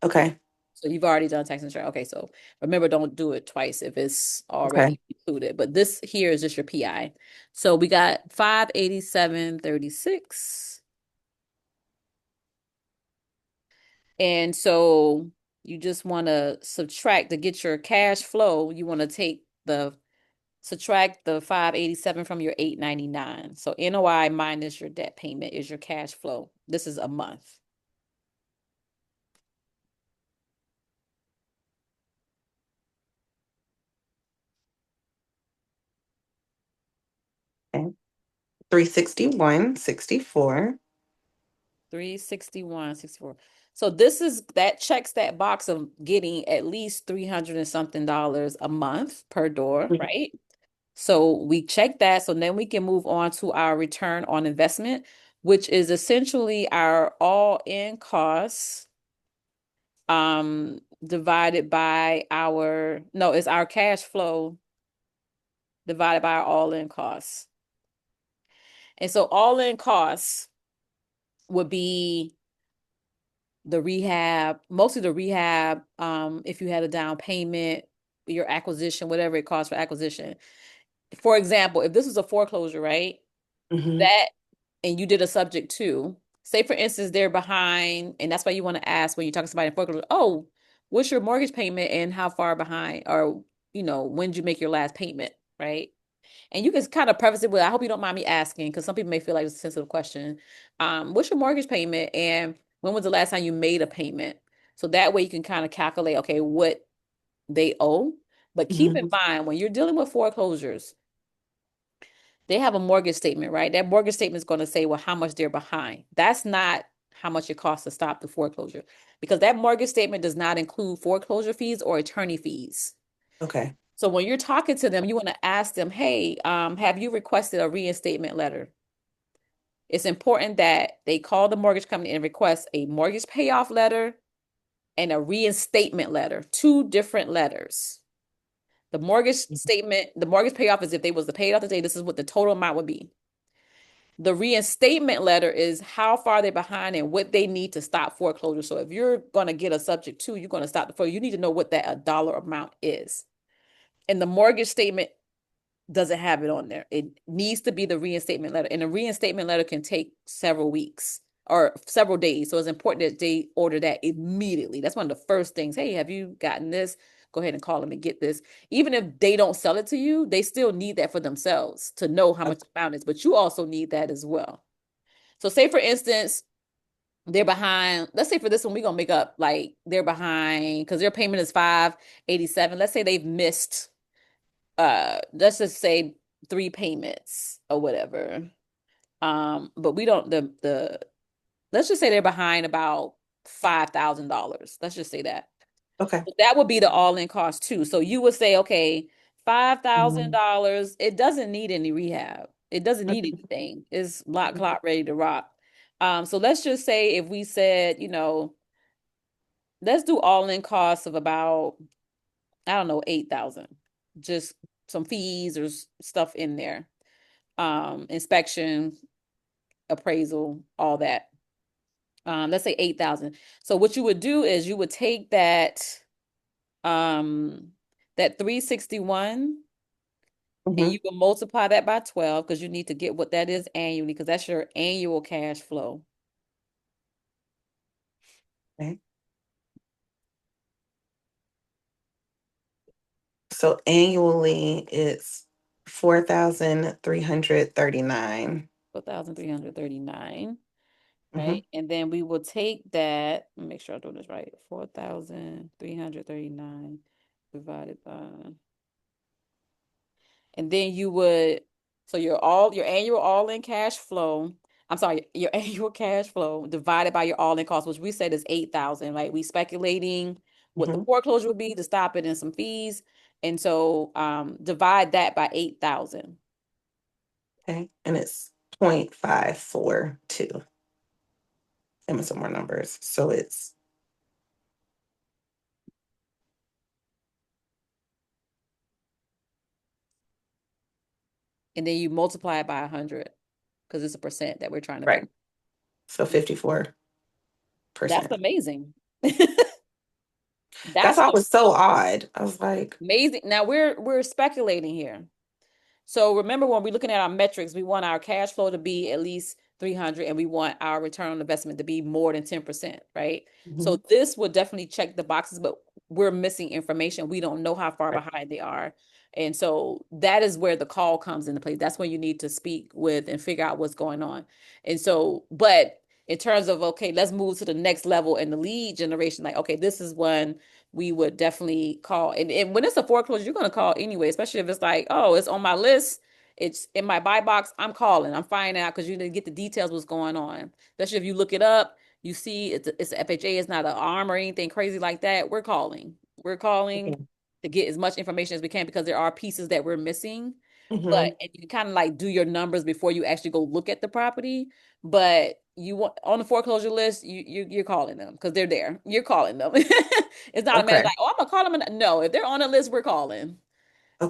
Okay. So you've already done tax insurance. Okay, so remember, don't do it twice if it's Okay. already included. But this here is just your PI. So we got 587.36. And so you just want to subtract to get your cash flow. You want to subtract the 587 from your 899. So NOI minus your debt payment is your cash flow. This is a month. Okay. 361.64. 361.64. So that checks that box of getting at least 300 and something dollars a month per door, Mhm. right? So we check that. So then we can move on to our return on investment, which is essentially our all-in costs divided by our no, it's our cash flow divided by our all-in costs. And so all-in costs would be the rehab, mostly the rehab, if you had a down payment, your acquisition, whatever it costs for acquisition. For example, if this was a foreclosure, right? Mhm. That and you did a subject to, say for instance, they're behind, and that's why you want to ask when you talk to somebody in foreclosure, oh, what's your mortgage payment and how far behind, or when did you make your last payment, right? And you can kind of preface it with, I hope you don't mind me asking, because some people may feel like it's a sensitive question. What's your mortgage payment and when was the last time you made a payment? So that way you can kind of calculate, okay, what they owe. But keep in Mhm. mind, when you're dealing with foreclosures, they have a mortgage statement, right? That mortgage statement is going to say, well, how much they're behind. That's not how much it costs to stop the foreclosure because that mortgage statement does not include foreclosure fees or attorney fees. Okay. So when you're talking to them, you want to ask them, hey, have you requested a reinstatement letter? It's important that they call the mortgage company and request a mortgage payoff letter and a reinstatement letter, two different letters. The mortgage statement, the mortgage payoff is if they was to pay it off today, this is what the total amount would be. The reinstatement letter is how far they're behind and what they need to stop foreclosure. So if you're going to get a subject to, you're going to stop the foreclosure, you need to know what that a dollar amount is. And the mortgage statement doesn't have it on there. It needs to be the reinstatement letter. And the reinstatement letter can take several weeks or several days. So it's important that they order that immediately. That's one of the first things. Hey, have you gotten this? Go ahead and call them and get this. Even if they don't sell it to you, they still need that for themselves to know how much amount is, but you also need that as well. So say for instance, they're behind, let's say for this one, we're gonna make up like they're behind because their payment is 587. Let's say they've missed let's just say three payments or whatever. But we don't the let's just say they're behind about $5,000. Let's just say that. Okay. That would be the all-in cost too. So you would say, okay, five thousand Mhm. dollars. It doesn't need any rehab. It doesn't need Okay. anything. It's lock, clock, ready to rock. So let's just say if we said, let's do all-in costs of about, I don't know, 8,000. Just some fees or stuff in there. Inspection, appraisal, all that. Let's say 8,000. So what you would do is you would take um that 361 and Mhm. you will multiply that by 12 because you need to get what that is annually because that's your annual cash flow. Okay. So annually it's 4,339. 4,339, Mm-hmm. right? And then we will take that, make sure I'm doing this right. 4,339 divided by, and then you would, so your annual all-in cash flow, I'm sorry, your annual cash flow divided by your all-in cost, which we said is 8,000, right? We speculating what the Mm-hmm. foreclosure would be to stop it and some fees. And so divide that by 8,000. Okay. And it's 0.542. And some more numbers. So it's And then you multiply it by 100 because it's a percent that we're trying to right. figure. So 54%. That's amazing. That's That's always so odd. I was like, amazing. Now we're speculating here. So remember when we're looking at our metrics, we want our cash flow to be at least 300 and we want our return on investment to be more than 10%, right? So mhm. this would definitely check the boxes, but we're missing information. We don't know how far Right. behind they are. And so that is where the call comes into play. That's when you need to speak with and figure out what's going on. And so, but in terms of, okay, let's move to the next level in the lead generation, like, okay, this is when we would definitely call. And when it's a foreclosure, you're going to call anyway, especially if it's like, oh, it's on my list. It's in my buy box. I'm calling. I'm finding out because you need to get the details what's going on. Especially if you look it up, you see it's a FHA. It's not an arm or anything crazy like that. We're calling. We're calling Okay. to get as much information as we can because there are pieces that we're missing. But Mm-hmm. and you kind of like do your numbers before you actually go look at the property. But you want on the foreclosure list, you're calling them because they're there. You're calling them. It's not a matter of Okay. like, oh, I'm gonna call them. No, if they're on the list, we're calling.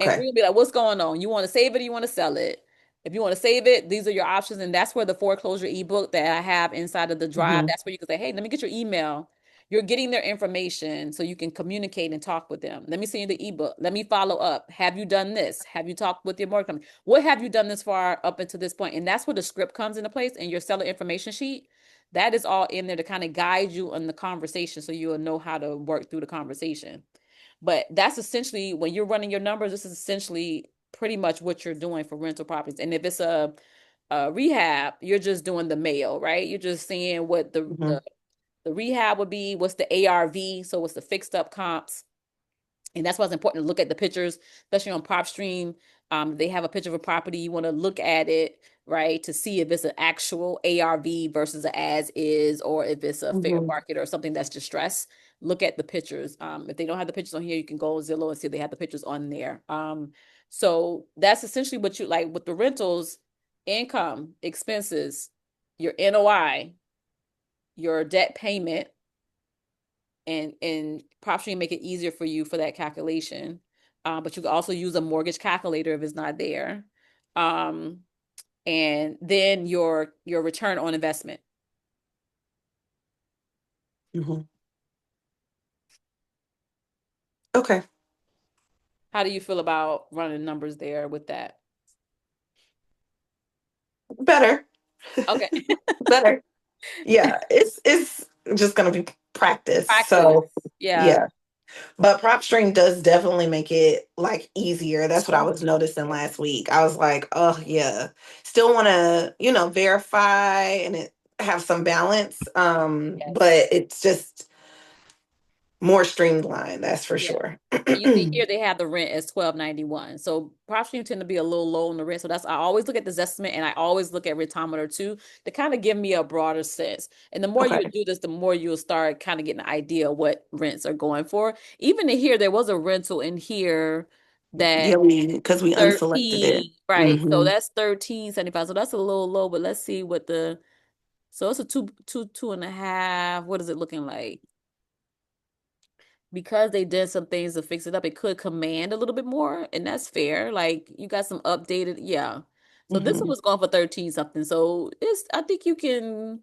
And we're Okay. gonna be like, what's going on? You want to save it or you want to sell it? If you want to save it, these are your options. And that's where the foreclosure ebook that I have inside of the drive, Mm-hmm. that's where you can say, hey, let me get your email. You're getting their information so you can communicate and talk with them. Let me send you the ebook. Let me follow up. Have you done this? Have you talked with your mortgage company? What have you done this far up until this point? And that's where the script comes into place and your seller information sheet. That is all in there to kind of guide you on the conversation so you'll know how to work through the conversation. But that's essentially when you're running your numbers, this is essentially pretty much what you're doing for rental properties. And if it's a rehab, you're just doing the mail, right? You're just seeing what the Mm-hmm. the the rehab would be, what's the ARV, so what's the fixed up comps. And that's why it's important to look at the pictures, especially on PropStream. They have a picture of a property. You want to look at it, right, to see if it's an actual ARV versus an as is, or if it's a fair Mm-hmm. market or something that's distressed. Look at the pictures. If they don't have the pictures on here, you can go on Zillow and see if they have the pictures on there. So that's essentially what you like with the rentals, income, expenses. your NOI, your debt payment, and PropStream make it easier for you for that calculation. But you can also use a mortgage calculator if it's not there. Um, and then your return on investment. Mhm. Okay. How do you feel about running numbers there with that? Better. Okay. Better. Yeah, it's just gonna be practice. Practice. So Yeah. yeah. But PropStream does definitely make it like easier. That's what So I much was noticing easier. last week. I was like, oh yeah. Still wanna, verify and have some balance. Yes. But it's just more streamlined, that's for Yeah. sure. And you see here they have the rent as 1291. So PropStream tend to be a little low on the rent. So that's I always look at this estimate and I always look at Retometer too to kind of give me a broader sense. And the more you Okay. do this, the more you'll start kind of getting an idea of what rents are going for. Even in here, there was a rental in here Yeah, that because we unselected it. 13, right? So Hmm. that's 1375. So that's a little low, but let's see what so it's a two and a half. What is it looking like? Because they did some things to fix it up, it could command a little bit more, and that's fair. Like you got some updated, yeah. So this one Hmm. was going for 13 something. So it's I think you can,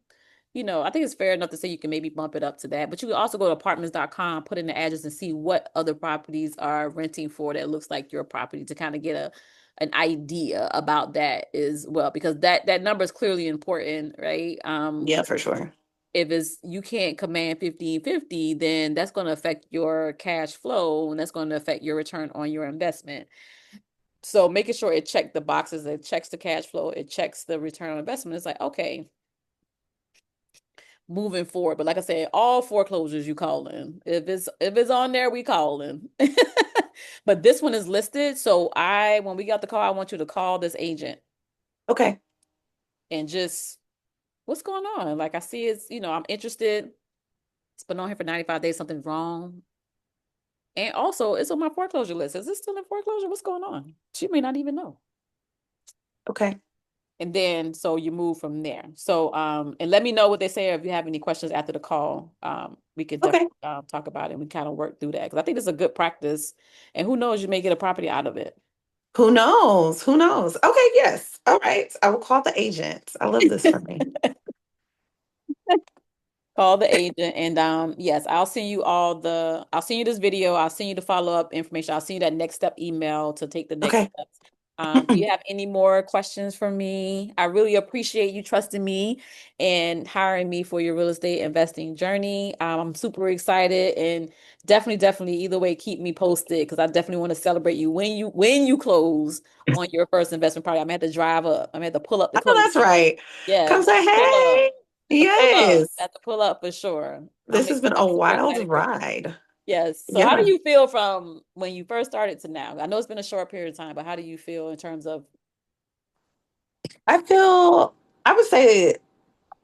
I think it's fair enough to say you can maybe bump it up to that. But you can also go to apartments.com, put in the address and see what other properties are renting for that looks like your property to kind of get an idea about that as well, because that number is clearly important, right? Yeah, for sure. If it's you can't command 1550, then that's going to affect your cash flow and that's going to affect your return on your investment. So making sure it checks the boxes, it checks the cash flow, it checks the return on investment. It's like, okay, moving forward. But like I said, all foreclosures you call in. If it's on there, we call in. But this one is listed. So when we got the call, I want you to call this agent Okay. and just what's going on? Like I see I'm interested. It's been on here for 95 days, something's wrong. And also, it's on my foreclosure list. Is this still in foreclosure? What's going on? She may not even know. Okay. And then so you move from there. So and let me know what they say, or if you have any questions after the call. We could Okay. definitely talk about it and we kind of work through that. Because I think it's a good practice. And who knows, you may get a property out of it. Who knows? Who knows? Okay, yes. All right. I will call the agent. I love this for me. Call the agent and yes, I'll send you this video, I'll send you the follow-up information, I'll send you that next step email to take the next Okay. steps. Do you have any more questions for me? I really appreciate you trusting me and hiring me for your real estate investing journey. I'm super excited and definitely either way keep me posted because I definitely want to celebrate you when you close on your first investment property. I'm gonna have to drive up. I'm gonna have to pull up the I know close. that's right. Yes, Come say, pull up. hey. Have to pull up. Yes. Have to pull up for sure. This has been a I'm super wild excited for you. ride. Yes. So how do Yeah. you feel from when you first started to now? I know it's been a short period of time, but how do you feel in terms of I feel, I would say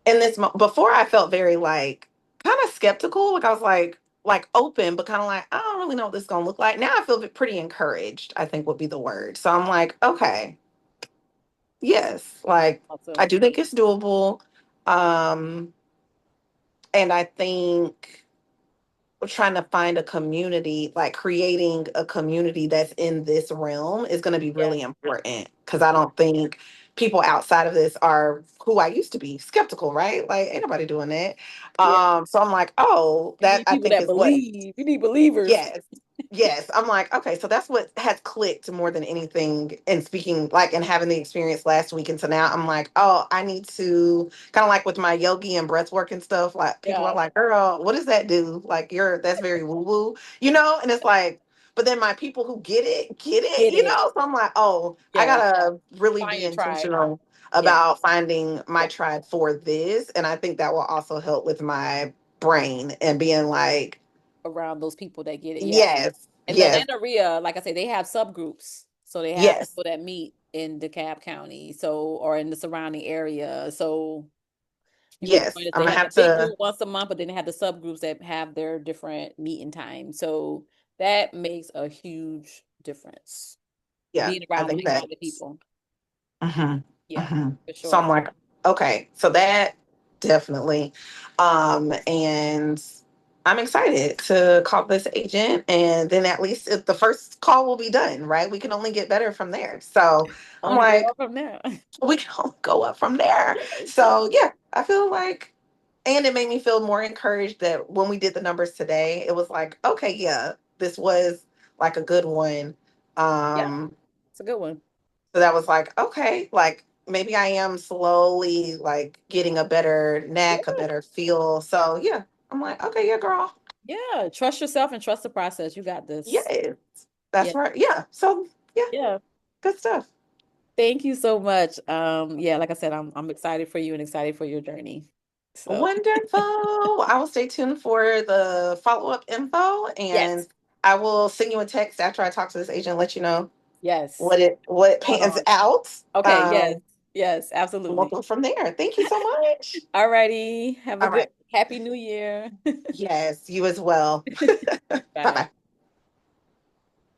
in before I felt very like kind of skeptical. Like I was like open, but kind of like, I don't really know what this is going to look like. Now I feel pretty encouraged, I think would be the word. So I'm like, okay, yes, like I awesome? do think it's doable. Um, and I think trying to find a community, like creating a community that's in this realm is going to be Yes. really important because I don't think people outside of this are who I used to be skeptical, right? Like ain't nobody doing that. Yeah. So I'm like, oh, You that need I people think that is what. believe. You need believers. Yes. Yes. I'm like, okay, so that's what has clicked more than anything in speaking, like, and having the experience last week. And so now I'm like, oh, I need to kind of like with my yogi and breath work and stuff. Like, people are Yeah. like, girl, what does that do? Like, that's very woo woo, you know? And it's like, but then my people who get it, Get you it. know? So I'm like, oh, I Yes. gotta really Find be your tribe. intentional Yeah. about finding my tribe for this. And I think that will also help with my brain and being like, Around those people that get it. Yeah. yes, And the yes, Atlanta RIA, like I say, they have subgroups. So they have yes, people that meet in DeKalb County, or in the surrounding area. So you can yes. join it. I'm They gonna have the have big to. group once a month, but then they have the subgroups that have their different meeting times. So that makes a huge difference. Yeah, Being I around think that. like-minded people. Hmm. Yeah, hmm for So sure. I'm like, Okay, so that definitely. And I'm excited to call this agent, and then at least if the first call will be done, right? We can only get better from there. So I'm Only go like, up from there. we can only go up from there. Yes. So yeah, I feel like, and it made me feel more encouraged that when we did the numbers today, it was like, okay, yeah, this was like a good one. Yeah, Um, it's a good one. so that was like, okay, like maybe I am slowly like getting a better knack, a Yeah. better feel. So yeah, I'm like, okay, yeah, girl. Yeah. Trust yourself and trust the process. You got this. Yeah, Yeah. that's right. Yeah. So yeah, Yeah. good stuff. Thank you so much. Yeah, like I said, I'm excited for you and excited for your journey. So Wonderful. I will stay tuned for the follow-up info, and yes, I will send you a text after I talk to this agent, let you know yes. what Going pans on. out. Okay, yes, yes, And we'll absolutely. go from there. Thank you so much. All righty. Have a All good right. happy new year. Yes, you as well. Bye Bye. bye.